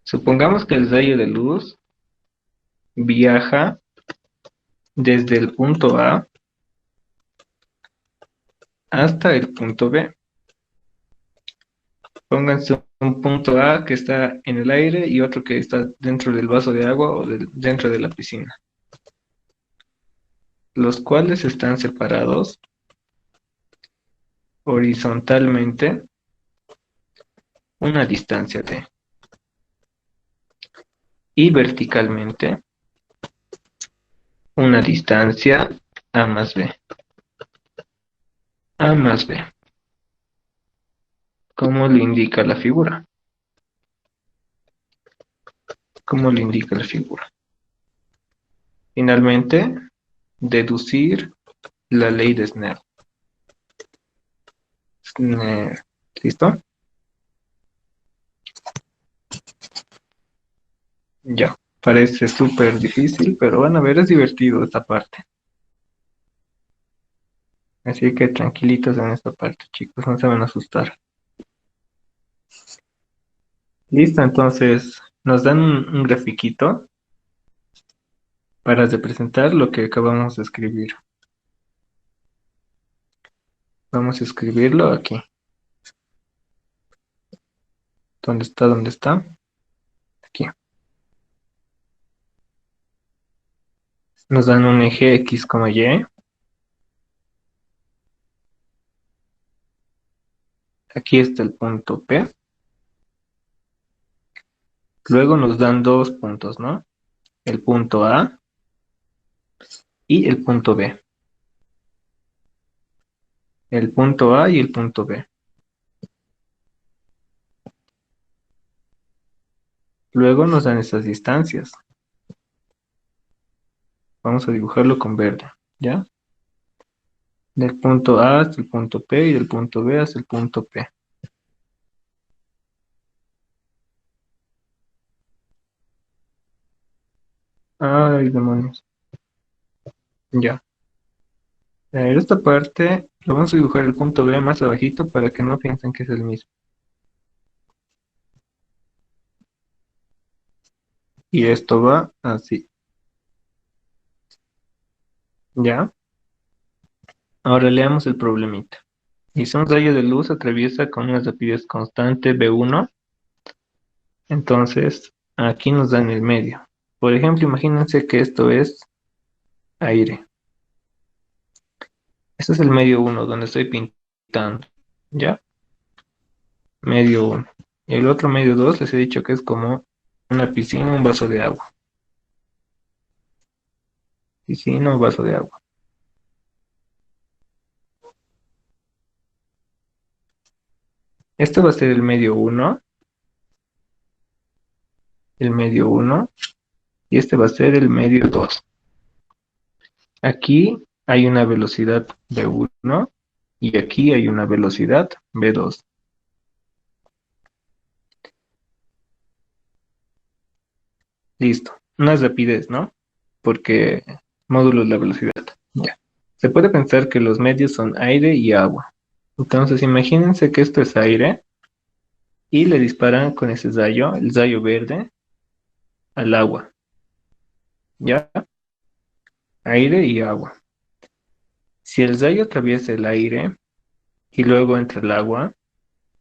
Supongamos que el rayo de luz viaja desde el punto A hasta el punto B. Pónganse un punto A que está en el aire y otro que está dentro del vaso de agua o dentro de la piscina, los cuales están separados horizontalmente una distancia d y verticalmente una distancia a más b. A más b, como lo indica la figura. Como lo indica la figura. Finalmente, deducir la ley de Snell. ¿Listo? Ya. Parece súper difícil, pero van a ver, es divertido esta parte. Así que tranquilitos en esta parte, chicos, no se van a asustar. Listo, entonces nos dan un grafiquito para representar lo que acabamos de escribir. Vamos a escribirlo aquí. ¿Dónde está? ¿Dónde está? Aquí. Nos dan un eje X, Y. Aquí está el punto P. Luego nos dan dos puntos, ¿no? El punto A y el punto B. El punto A y el punto B. Luego nos dan estas distancias. Vamos a dibujarlo con verde, ¿ya? Del punto A hasta el punto P y del punto B hasta el punto P. Ay, demonios. Ya. En esta parte lo vamos a dibujar el punto B más abajito para que no piensen que es el mismo. Y esto va así. ¿Ya? Ahora leamos el problemita. Dice un rayo de luz atraviesa con una rapidez constante V1. Entonces, aquí nos dan el medio. Por ejemplo, imagínense que esto es aire. Este es el medio 1 donde estoy pintando. ¿Ya? Medio 1. Y el otro medio 2 les he dicho que es como una piscina, un vaso de agua. Piscina, un vaso de agua. Este va a ser el medio 1. El medio 1. Y este va a ser el medio 2. Aquí hay una velocidad V1 y aquí hay una velocidad V2. Listo. Una rapidez, ¿no? Porque módulo de la velocidad. Ya. Se puede pensar que los medios son aire y agua. Entonces imagínense que esto es aire y le disparan con ese rayo, el rayo verde, al agua. ¿Ya? Aire y agua. Si el rayo atraviesa el aire y luego entra el agua,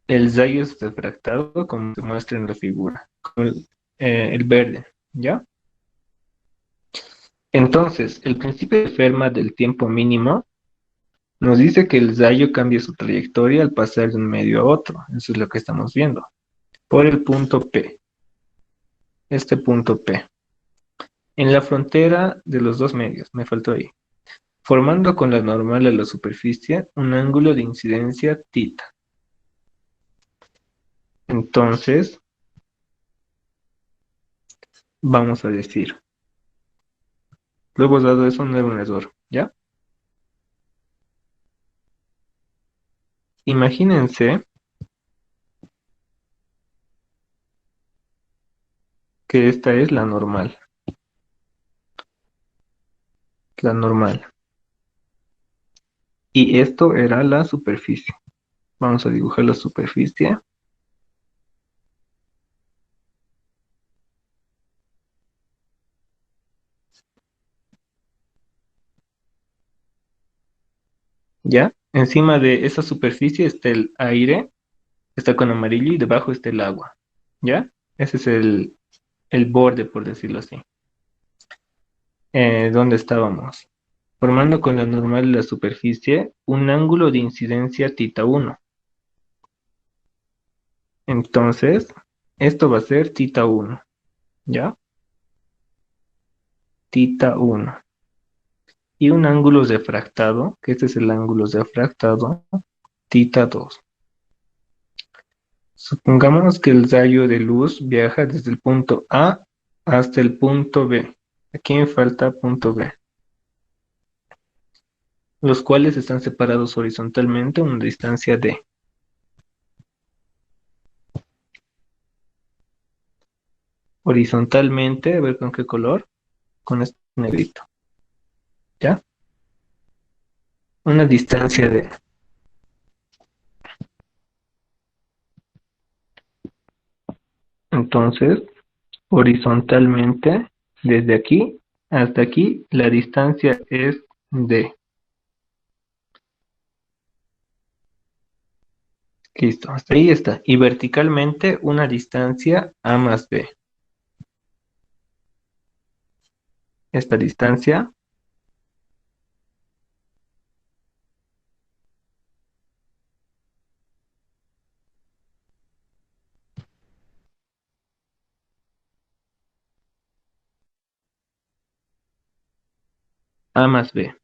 el rayo es refractado como se muestra en la figura, con el verde, ¿ya? Entonces, el principio de Fermat del tiempo mínimo nos dice que el rayo cambia su trayectoria al pasar de un medio a otro. Eso es lo que estamos viendo. Por el punto P. Este punto P. En la frontera de los dos medios, me faltó ahí. Formando con la normal a la superficie un ángulo de incidencia θ. Entonces, vamos a decir, luego dado eso no era un error, ¿ya? Imagínense que esta es la normal. La normal. Y esto era la superficie. Vamos a dibujar la superficie. ¿Ya? Encima de esa superficie está el aire, está con amarillo y debajo está el agua. ¿Ya? Ese es el borde, por decirlo así. ¿Dónde estábamos? Formando con la normal de la superficie un ángulo de incidencia θ1. Entonces, esto va a ser θ1. ¿Ya? θ1. Y un ángulo refractado, que este es el ángulo refractado, θ2. Supongamos que el rayo de luz viaja desde el punto A hasta el punto B. Aquí me falta punto B, los cuales están separados horizontalmente a una distancia d. Horizontalmente, a ver con qué color, con este negrito, ¿ya? Una distancia d. Entonces, horizontalmente, desde aquí hasta aquí, la distancia es d. Listo, hasta ahí está. Y verticalmente, una distancia a más b. Esta distancia a más b.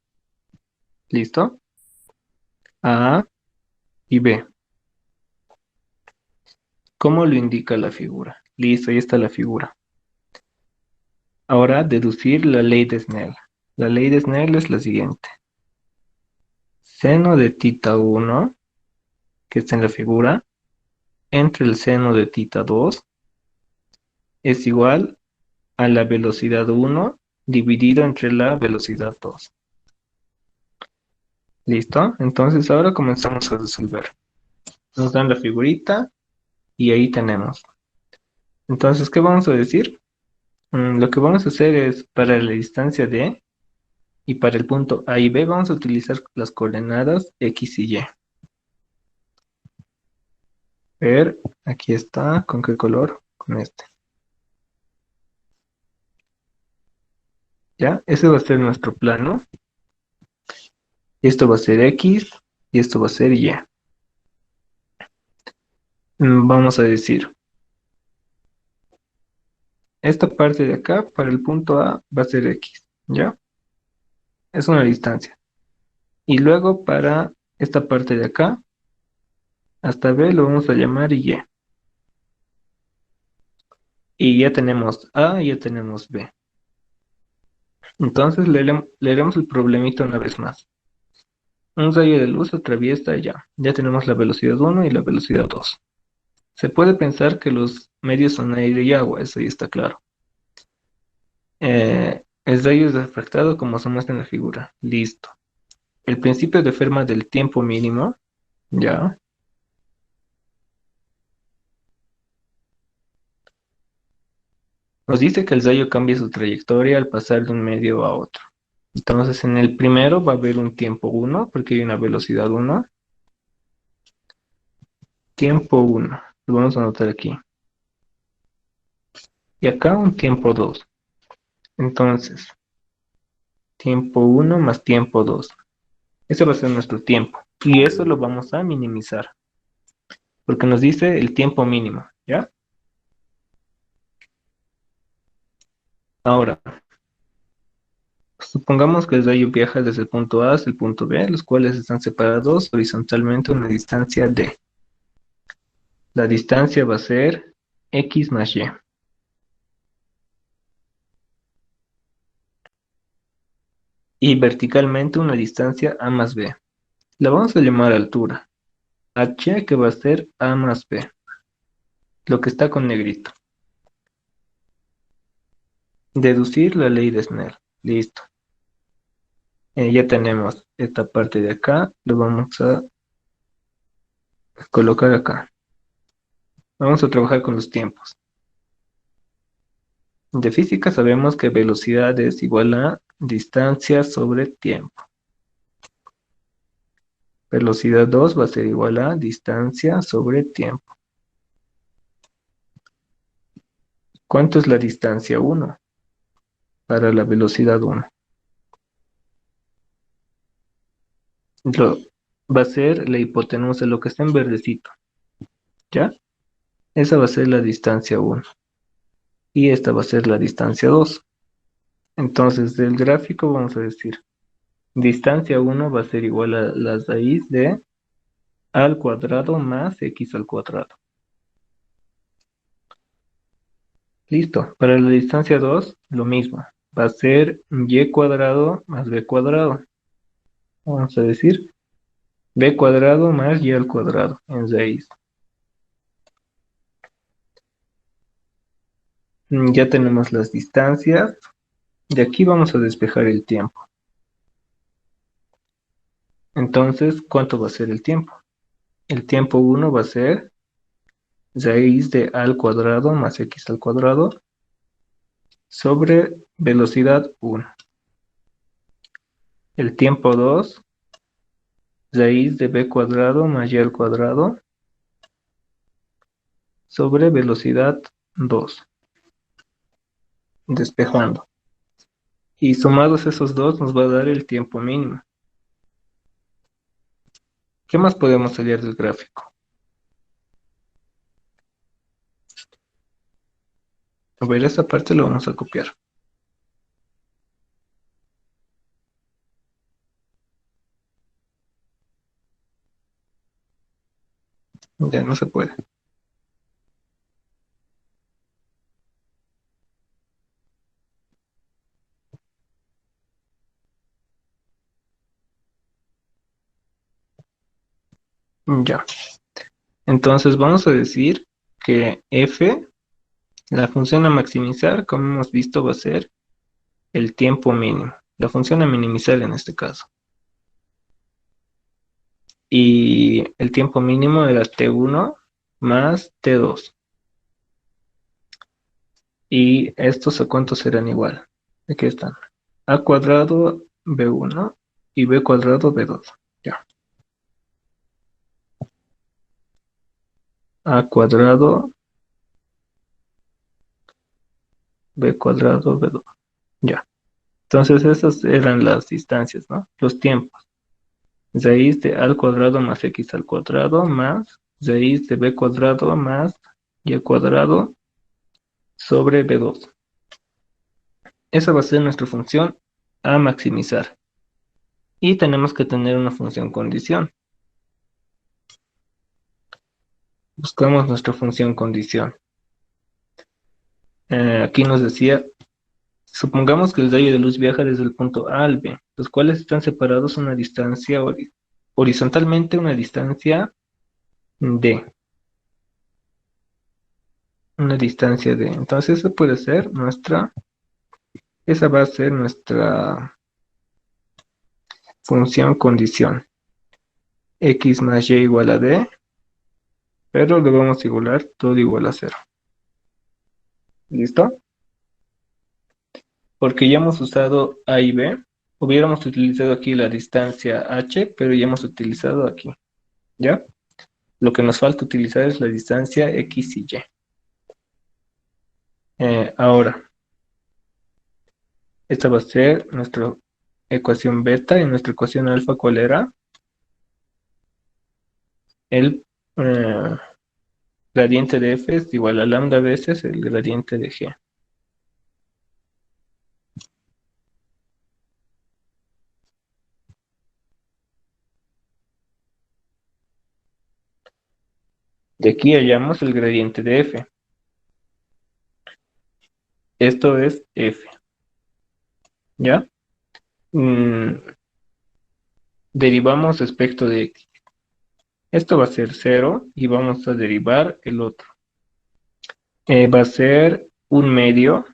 ¿Listo? A y b. ¿Cómo lo indica la figura? Listo, ahí está la figura. Ahora, deducir la ley de Snell. La ley de Snell es la siguiente. Seno de θ1, que está en la figura, entre el seno de θ2 es igual a la velocidad 1 dividido entre la velocidad 2. ¿Listo? Entonces ahora comenzamos a resolver. Nos dan la figurita y ahí tenemos. Entonces, ¿qué vamos a decir? Lo que vamos a hacer es para la distancia d y para el punto A y B vamos a utilizar las coordenadas X y Y. Ver, aquí está, ¿con qué color? Con este. ¿Ya? Ese va a ser nuestro plano. Esto va a ser X y esto va a ser Y. Vamos a decir, esta parte de acá para el punto A va a ser X, ¿ya? Es una distancia. Y luego para esta parte de acá, hasta B lo vamos a llamar Y. Y ya tenemos A y ya tenemos B. Entonces leeremos el problemita una vez más. Un rayo de luz atraviesa ya. Ya tenemos la velocidad 1 y la velocidad 2. Se puede pensar que los medios son aire y agua, eso ya está claro. El rayo es refractado como se muestra en la figura. Listo. El principio de Fermat del tiempo mínimo, ya. Nos dice que el rayo cambia su trayectoria al pasar de un medio a otro. Entonces, en el primero va a haber un tiempo 1, porque hay una velocidad 1. Tiempo 1, lo vamos a anotar aquí. Y acá un tiempo 2. Entonces, tiempo 1 más tiempo 2. Ese va a ser nuestro tiempo. Y eso lo vamos a minimizar. Porque nos dice el tiempo mínimo, ¿ya? Ahora, supongamos que el rayo viaja desde el punto A hasta el punto B, los cuales están separados horizontalmente a una distancia d. La distancia va a ser x más y. Y verticalmente una distancia a más b. La vamos a llamar altura. H que va a ser a más b. Lo que está con negrito. Deducir la ley de Snell. Listo. Ya tenemos esta parte de acá. Lo vamos a colocar acá. Vamos a trabajar con los tiempos. De física sabemos que velocidad es igual a distancia sobre tiempo. Velocidad 2 va a ser igual a distancia sobre tiempo. ¿Cuánto es la distancia 1 para la velocidad 1? Va a ser la hipotenusa, lo que está en verdecito, ¿ya? Esa va a ser la distancia 1 y esta va a ser la distancia 2. Entonces, del gráfico vamos a decir, distancia 1 va a ser igual a las raíz de a al cuadrado más x al cuadrado. Listo. Para la distancia 2, lo mismo. Va a ser y cuadrado más b cuadrado. Vamos a decir b cuadrado más y al cuadrado en raíz. Ya tenemos las distancias. De aquí vamos a despejar el tiempo. Entonces, ¿cuánto va a ser el tiempo? El tiempo 1 va a ser raíz de a al cuadrado más x al cuadrado sobre velocidad 1. El tiempo 2, raíz de b cuadrado más y al cuadrado sobre velocidad 2. Despejando. Y sumados esos dos nos va a dar el tiempo mínimo. ¿Qué más podemos hallar del gráfico? A ver, esta parte lo vamos a copiar. Ya no se puede. Ya. Entonces vamos a decir que f, la función a maximizar, como hemos visto, va a ser el tiempo mínimo. La función a minimizar en este caso. Y el tiempo mínimo era t1 más t2. Y estos a cuántos serán igual. Aquí están. A cuadrado b1 y b cuadrado b2. Ya. A cuadrado b cuadrado b2. Ya. Entonces esas eran las distancias, ¿no? Los tiempos. Raíz de a al cuadrado más x al cuadrado más raíz de b cuadrado más y al cuadrado sobre b2. Esa va a ser nuestra función a maximizar. Y tenemos que tener una función condición. Buscamos nuestra función condición. Aquí nos decía, supongamos que el rayo de luz viaja desde el punto A al B, los cuales están separados una distancia horizontalmente, una distancia D. Una distancia D. Entonces esa puede ser esa va a ser nuestra función condición. X más Y igual a D, pero lo vamos a igualar todo igual a 0. ¿Listo? Porque ya hemos usado A y B, hubiéramos utilizado aquí la distancia H, pero ya hemos utilizado aquí, ¿ya? Lo que nos falta utilizar es la distancia X y Y. Ahora, esta va a ser nuestra ecuación beta y nuestra ecuación alfa, ¿cuál era? El gradiente de F es igual a lambda veces el gradiente de G. De aquí hallamos el gradiente de F. Esto es F. ¿Ya? Derivamos respecto de X. Esto va a ser 0 y vamos a derivar el otro. Va a ser un medio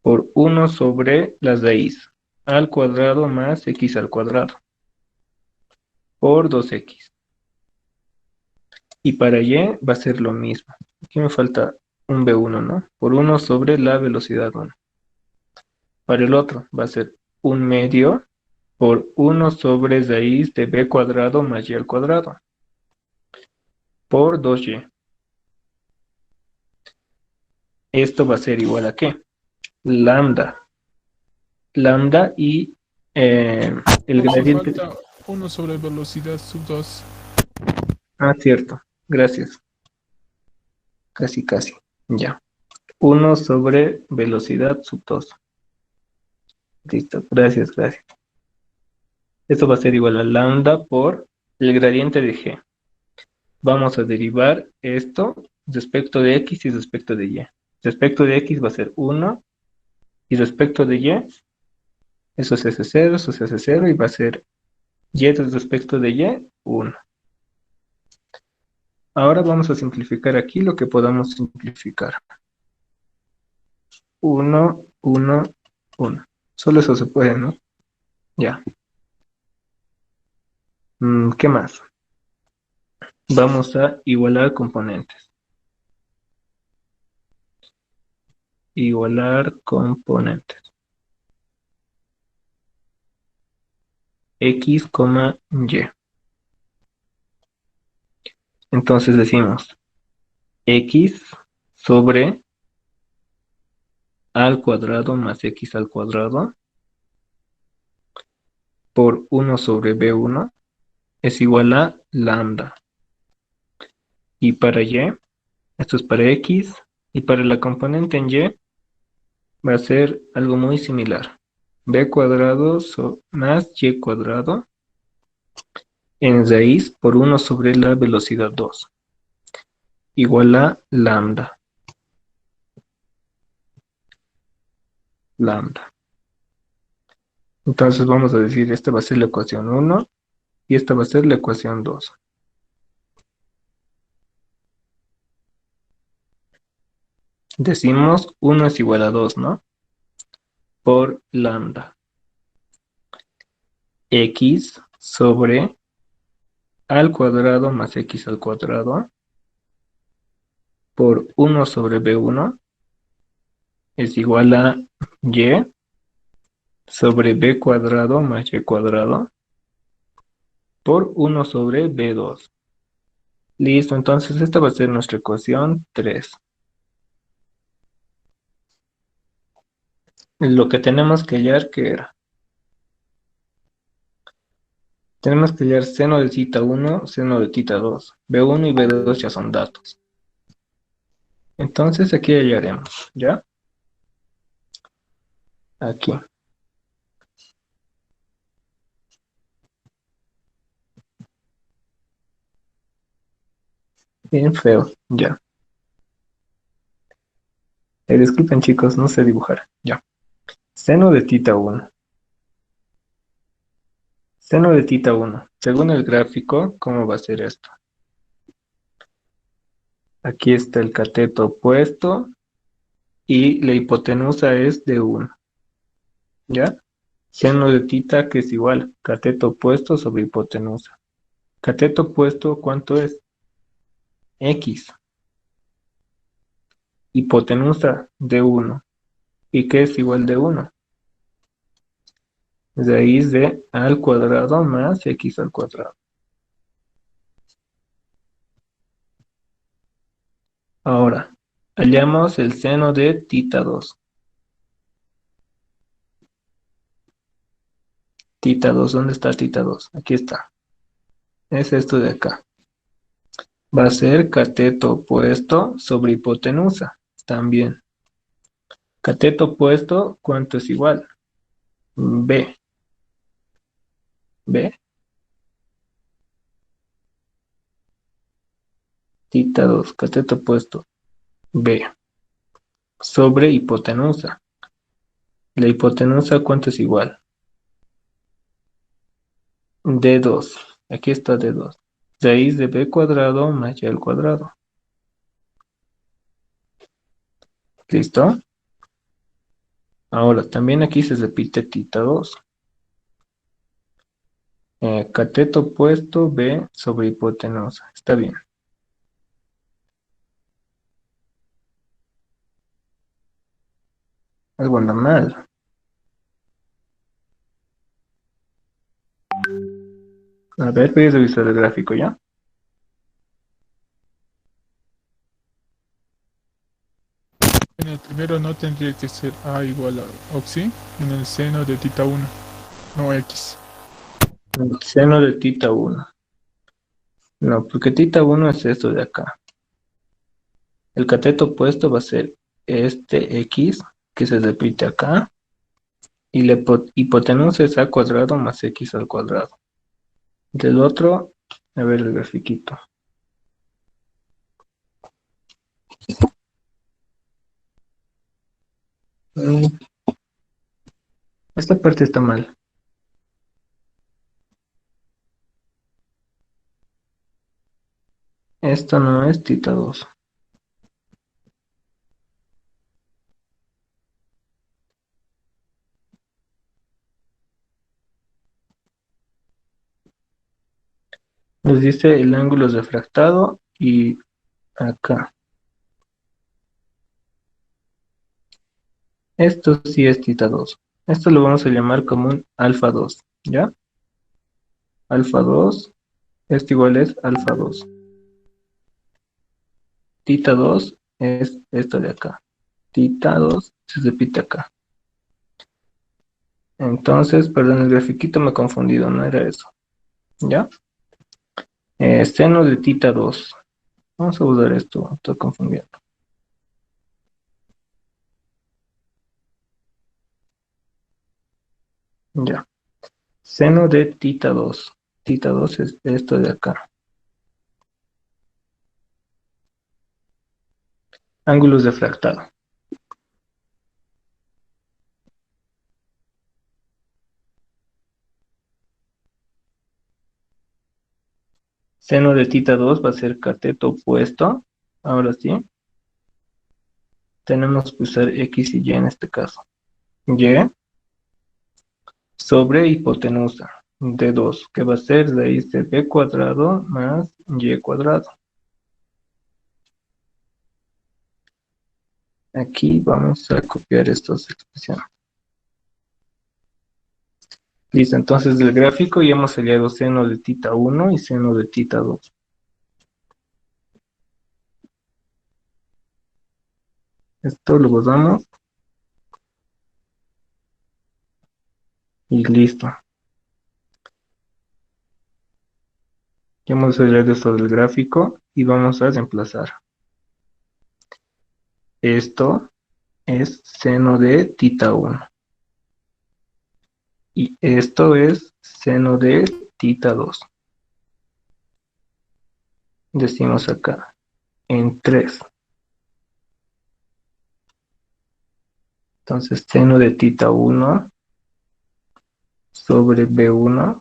por 1 sobre la raíz al cuadrado más x al cuadrado por 2x. Y para y va a ser lo mismo. Aquí me falta un b1, ¿no? Por 1 sobre la velocidad 1. Para el otro va a ser un medio por 1 sobre raíz de b cuadrado más y al cuadrado por 2y. Esto va a ser igual a ¿qué? Lambda. Lambda y el Profe, gradiente. falta 1 sobre velocidad sub 2. Ah, cierto. Gracias. Casi, casi. Ya. 1 sobre velocidad sub 2. Listo. Gracias, gracias. Esto va a ser igual a lambda por el gradiente de g. Vamos a derivar esto respecto de x y respecto de y. Respecto de x va a ser 1 y respecto de y, eso se hace 0, eso se hace 0 y va a ser y respecto de y, 1. Ahora vamos a simplificar aquí lo que podamos simplificar. 1, 1, 1. Solo eso se puede, ¿no? Ya. ¿Qué más? Vamos a igualar componentes. Igualar componentes. X, y. Entonces decimos x sobre a al cuadrado más x al cuadrado por 1 sobre b1 es igual a lambda. Y para y, esto es para x, y para la componente en y va a ser algo muy similar. B cuadrado más y cuadrado en raíz por 1 sobre la velocidad 2 igual a lambda. Lambda. Entonces vamos a decir, esta va a ser la ecuación 1 y esta va a ser la ecuación 2. Decimos 1 es igual a 2, ¿no? Por lambda. X sobre al cuadrado más x al cuadrado por 1 sobre b1 es igual a y sobre b cuadrado más y cuadrado por 1 sobre b2. Listo, entonces esta va a ser nuestra ecuación 3. Lo que tenemos que hallar, ¿qué era? Tenemos que hallar seno de θ 1, seno de θ 2. B1 y B2 ya son datos. Entonces aquí hallaremos, ¿ya? Aquí. Bien feo, ya. Disculpen chicos, no sé dibujar, ya. Seno de θ 1. Seno de θ 1. Según el gráfico, ¿cómo va a ser esto? Aquí está el cateto opuesto y la hipotenusa es de 1, ¿ya? Seno de θ que es igual, cateto opuesto sobre hipotenusa. Cateto opuesto, ¿cuánto es? X. Hipotenusa de 1. ¿Y qué es igual de 1? Raíz de a al cuadrado más x al cuadrado. Ahora, hallamos el seno de θ 2. Θ 2, ¿dónde está θ 2? Aquí está. Es esto de acá. Va a ser cateto opuesto sobre hipotenusa. También. Cateto opuesto, ¿cuánto es igual? B. B. Θ 2, cateto opuesto. B. Sobre hipotenusa. La hipotenusa, ¿cuánto es igual? D2. Aquí está D2. Raíz de B cuadrado más y al cuadrado. ¿Listo? Ahora, también aquí se repite θ 2. Cateto opuesto B sobre hipotenusa. Está bien. Algo anda mal. A ver, voy a revisar el gráfico ya. En el primero no tendría que ser A igual a Oxy en el seno de tita 1, no X. El seno de tita 1. No, porque tita 1 es esto de acá. El cateto opuesto va a ser este X, que se repite acá. Y la hipotenusa es A cuadrado más X al cuadrado. Del otro, a ver el grafiquito. Mm, Esta parte está mal. Esto no es tita 2. Nos dice el ángulo refractado y acá. Esto sí es tita 2. Esto lo vamos a llamar como un alfa 2, ¿ya? Alfa 2, esto igual es alfa 2. Tita 2 es esto de acá. Tita 2 se repite acá. Entonces, perdón, el grafiquito me he confundido, no era eso, ¿ya? Seno de tita 2. Vamos a usar esto, estoy confundiendo. Ya. Seno de tita 2. Tita 2 es esto de acá. Ángulos refractado. Seno de tita 2 va a ser cateto opuesto. Ahora sí. Tenemos que usar X y Y en este caso. Y sobre hipotenusa de 2, que va a ser raíz de B cuadrado más Y cuadrado. Aquí vamos a copiar estas expresiones. Listo, entonces del gráfico ya hemos hallado seno de tita 1 y seno de tita 2. Esto lo botamos y listo. Ya hemos hallado esto del gráfico y vamos a reemplazar. Esto es seno de tita 1. Y esto es seno de tita 2. Decimos acá, en 3. Entonces, seno de tita 1 sobre B1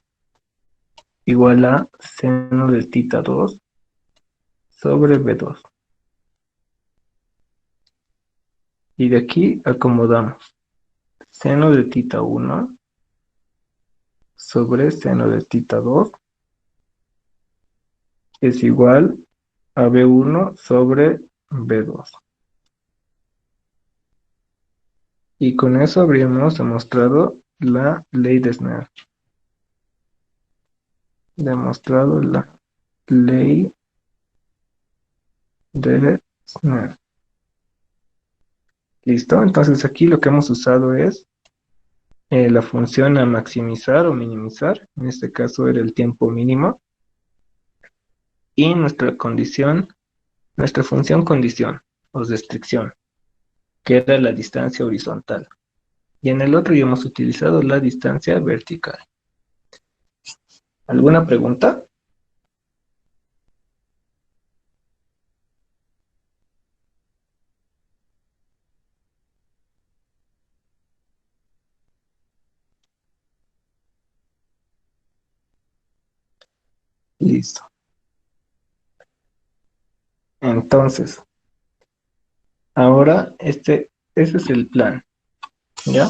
igual a seno de tita 2 sobre B2. Y de aquí acomodamos seno de tita 1 sobre seno de tita 2 es igual a B1 sobre B2. Y con eso habríamos demostrado la ley de Snell. Demostrado la ley de Snell. ¿Listo? Entonces aquí lo que hemos usado es la función a maximizar o minimizar. En este caso era el tiempo mínimo. Y nuestra condición, nuestra función condición o restricción, que era la distancia horizontal. Y en el otro ya hemos utilizado la distancia vertical. ¿Alguna pregunta? Listo. Entonces, ahora ese es el plan, ¿ya?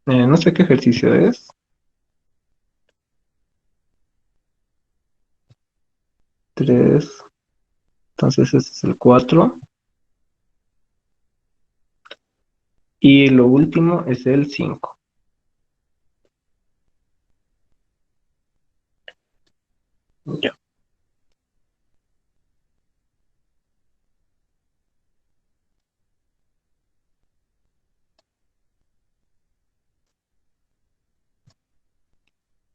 No sé qué ejercicio es. 3. Entonces ese es el 4. Y lo último es el 5.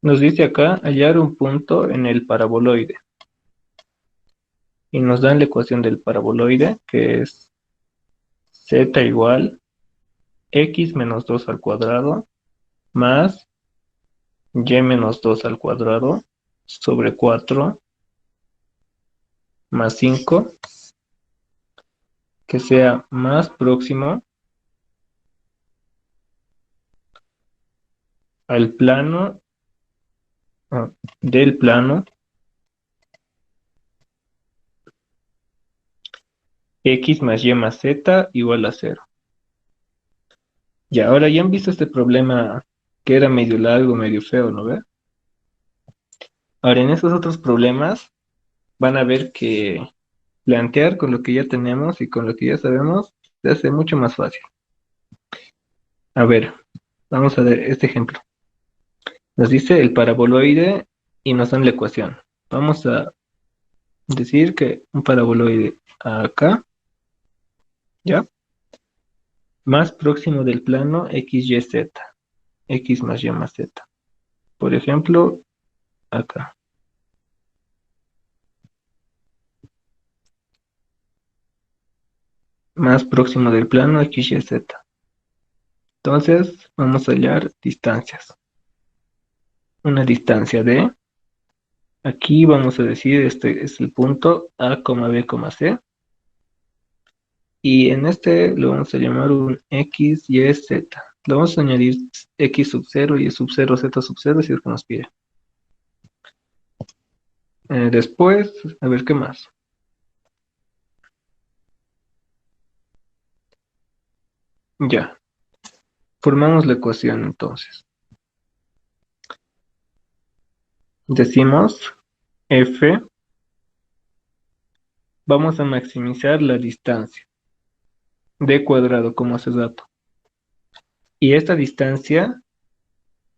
Nos dice acá hallar un punto en el paraboloide. Y nos dan la ecuación del paraboloide, que es z igual x menos 2 al cuadrado más y menos 2 al cuadrado sobre 4 más 5, que sea más próximo al plano del plano x más y más z igual a 0. Y ahora ya han visto este problema que era medio largo, medio feo, ¿no ve? Ahora en estos otros problemas van a ver que plantear con lo que ya tenemos y con lo que ya sabemos se hace mucho más fácil. A ver, vamos a ver este ejemplo. Nos dice el paraboloide y nos dan la ecuación. Vamos a decir que un paraboloide acá, ¿ya? Más próximo del plano x, y, z. X más y más z. Por ejemplo, acá. Más próximo del plano x, y, z. Entonces, vamos a hallar distancias. Una distancia de, aquí vamos a decir, este es el punto A, B, C. Y en este lo vamos a llamar un x, y, z. Le vamos a añadir x sub 0, y sub 0, z sub 0, si es que nos pide. Después, a ver qué más. Ya, formamos la ecuación entonces. Decimos f, vamos a maximizar la distancia d cuadrado como hace dato. Y esta distancia,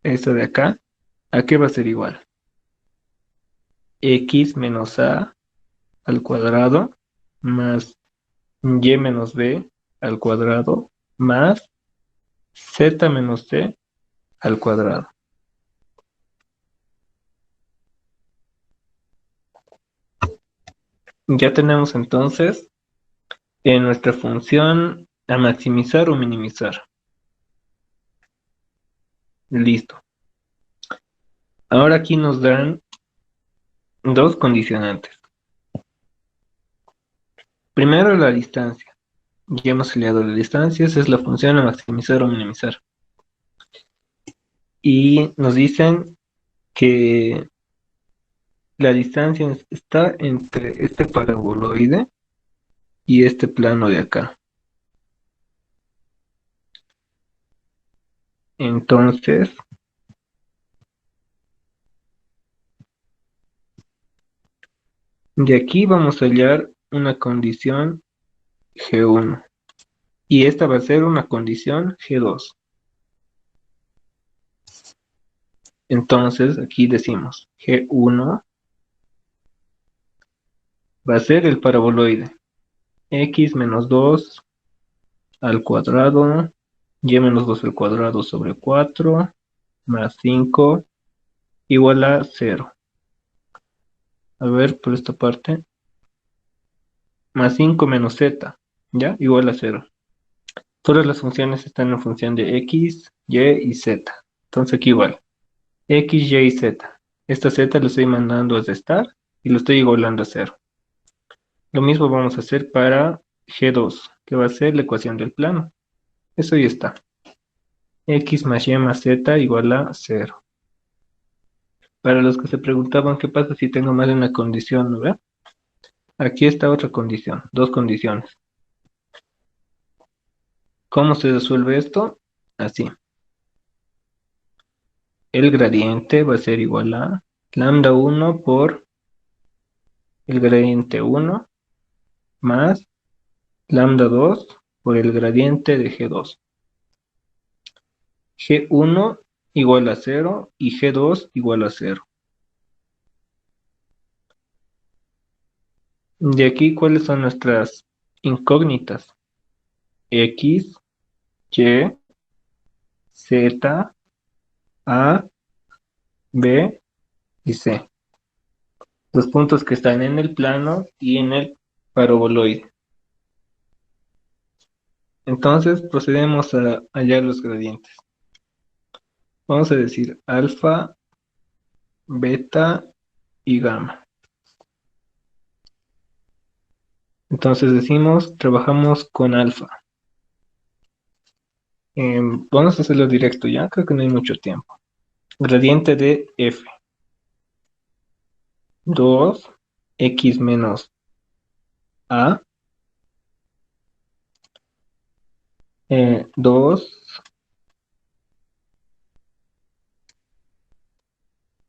esta de acá, ¿a qué va a ser igual? X menos a al cuadrado más y menos b al cuadrado más z menos c al cuadrado. Ya tenemos entonces en nuestra función a maximizar o minimizar. Listo. Ahora aquí nos dan dos condicionantes. Primero la distancia. Ya hemos aliado la distancia, esa es la función a maximizar o minimizar. Y nos dicen que la distancia está entre este paraboloide y este plano de acá. Entonces, de aquí vamos a hallar una condición G1. Y esta va a ser una condición G2. Entonces, aquí decimos G1 va a ser el paraboloide. X menos 2 al cuadrado, y menos 2 al cuadrado sobre 4, más 5, igual a 0. A ver, por esta parte, más 5 menos z, ¿ya? Igual a 0. Todas las funciones están en función de x, y z. Entonces aquí igual, x, y z. Esta z lo estoy mandando a restar y lo estoy igualando a 0. Lo mismo vamos a hacer para G2, que va a ser la ecuación del plano. Eso ya está. X más y más z igual a 0. Para los que se preguntaban qué pasa si tengo más de una condición, ¿no ve? Aquí está otra condición, dos condiciones. ¿Cómo se resuelve esto? Así. El gradiente va a ser igual a lambda 1 por el gradiente 1 más lambda 2 por el gradiente de G2. G1 igual a 0 y G2 igual a 0. De aquí, ¿cuáles son nuestras incógnitas? X, Y, Z, A B y C. Los puntos que están en el plano y en el paraboloide. Entonces procedemos a hallar los gradientes. Vamos a decir alfa, beta y gamma. Entonces decimos, trabajamos con alfa. Vamos a hacerlo directo ya, creo que no hay mucho tiempo. Gradiente de f. 2x menos a. 2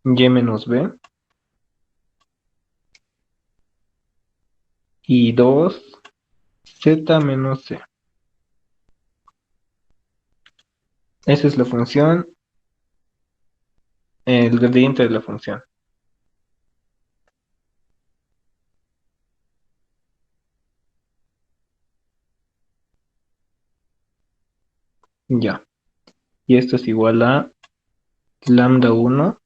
y menos b. Y 2 z menos c. Esa es la función, el gradiente de la función. Ya. Y esto es igual a lambda 1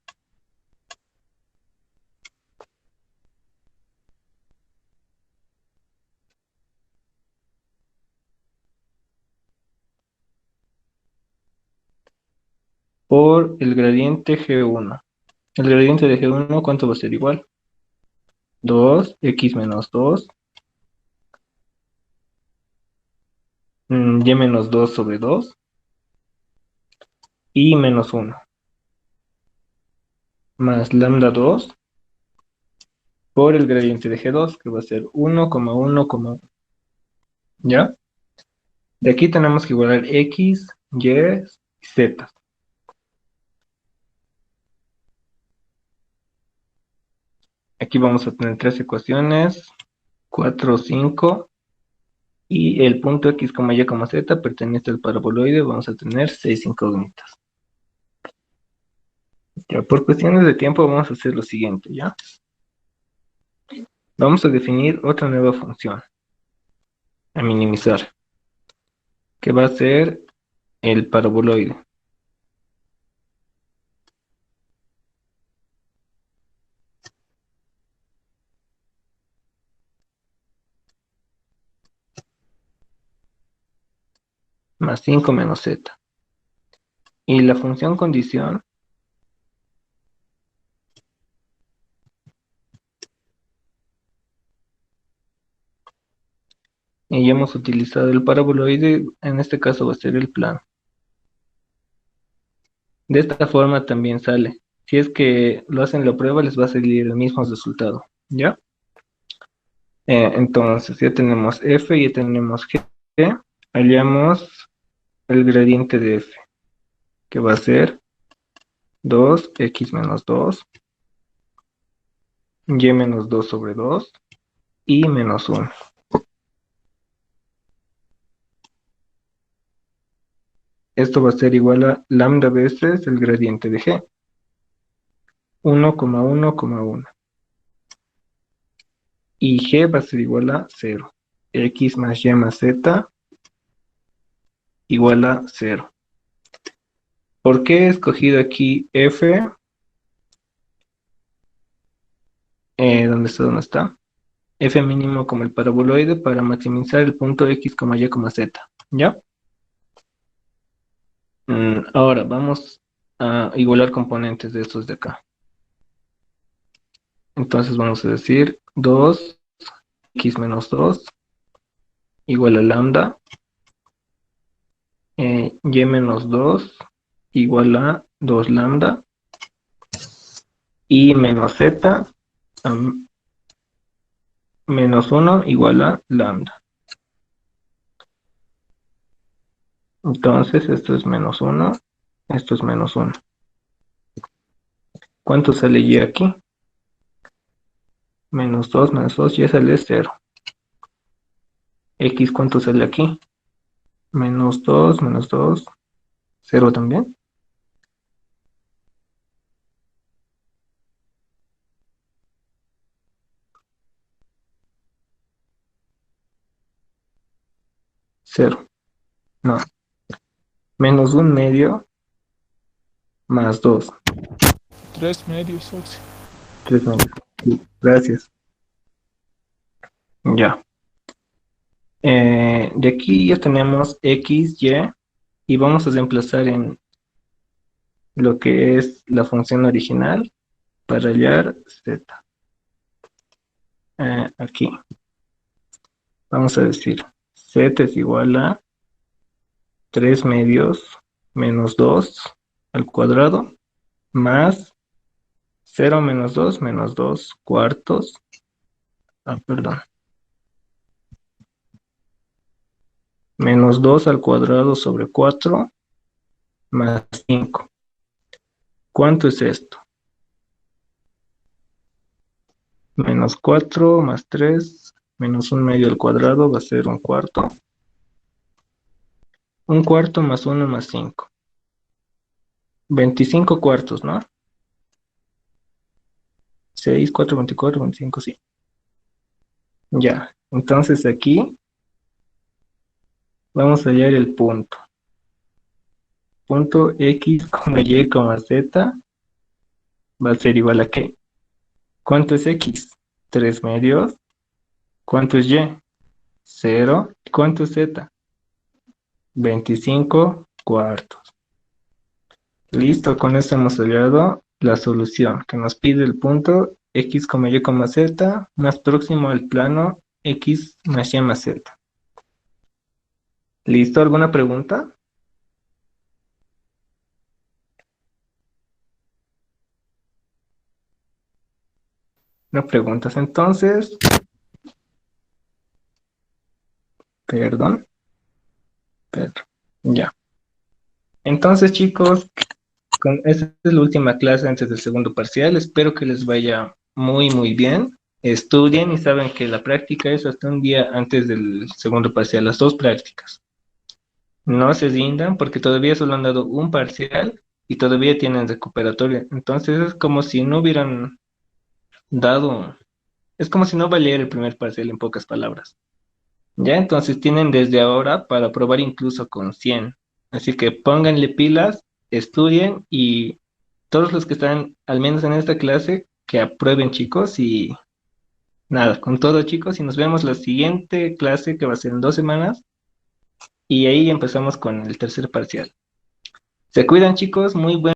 por el gradiente G1. El gradiente de G1, ¿cuánto va a ser igual? 2x menos 2 y menos 2 sobre 2 y menos 1 más lambda 2 por el gradiente de G2, que va a ser 1,1,1. ¿Ya? De aquí tenemos que igualar x, y y z. Aquí vamos a tener tres ecuaciones, 4, 5, y el punto x, y, z pertenece al paraboloide, vamos a tener 6 incógnitas. Ya, por cuestiones de tiempo vamos a hacer lo siguiente, ¿ya? Vamos a definir otra nueva función, a minimizar, que va a ser el paraboloide. Más 5 menos z. Y la función condición y ya hemos utilizado el paraboloide, en este caso va a ser el plano. De esta forma también sale. Si es que lo hacen la prueba, les va a salir el mismo resultado, ¿ya? Entonces, ya tenemos f, ya tenemos g, hallamos el gradiente de f, que va a ser 2x menos 2, y menos 2 sobre 2, y menos 1. Esto va a ser igual a lambda veces el gradiente de g, 1,1,1. Y g va a ser igual a 0. X más y más z igual a 0. ¿Por qué he escogido aquí f? ¿Dónde está? ¿Dónde está? F mínimo como el paraboloide para maximizar el punto x, y, z. ¿Ya? Ahora vamos a igualar componentes de estos de acá. Entonces vamos a decir 2x menos 2 igual a lambda, y menos 2 igual a 2 lambda, y menos z menos 1 igual a lambda. Entonces esto es menos 1, esto es menos 1. ¿Cuánto sale y aquí? Menos 2, y sale 0. X, ¿cuánto sale aquí? Menos 2, 0 también. Cero. No. Menos 1 medio más 2. 3 medios, Oxy. 3 medios. Sí, gracias. Ya. De aquí ya tenemos X, y vamos a reemplazar en lo que es la función original para hallar Z. Aquí vamos a decir Z es igual a 3 medios menos 2 al cuadrado más 0 menos 2 cuartos. Perdón. Menos 2 al cuadrado sobre 4 más 5. ¿Cuánto es esto? Menos 4 más 3 menos 1 medio al cuadrado va a ser 1/4. 1/4 más 1 más 5. 25 cuartos, ¿no? 6, 4, 24, 25, sí. Ya, entonces aquí vamos a hallar el punto. Punto X, Y, Z va a ser igual a ¿qué? ¿Cuánto es X? 3 medios. ¿Cuánto es Y? 0. ¿Cuánto es Z? 25 cuartos. Listo, con esto hemos hallado la solución que nos pide el punto X, Y, Z más próximo al plano X más Y más Z. ¿Listo? ¿Alguna pregunta? No preguntas entonces. Perdón. Pedro. Ya. Entonces, chicos, esta es la última clase antes del segundo parcial. Espero que les vaya muy, muy bien. Estudien y saben que la práctica es hasta un día antes del segundo parcial, las 2 prácticas. No se rindan porque todavía solo han dado un parcial y todavía tienen recuperatoria. Entonces es como si no hubieran dado, es como si no valiera el primer parcial en pocas palabras. Ya, entonces tienen desde ahora para probar incluso con 100. Así que pónganle pilas, estudien y todos los que están al menos en esta clase, que aprueben, chicos. Y nada, con todo, chicos, y nos vemos la siguiente clase que va a ser en 2 semanas. Y ahí empezamos con el tercer parcial. Se cuidan, chicos, muy buen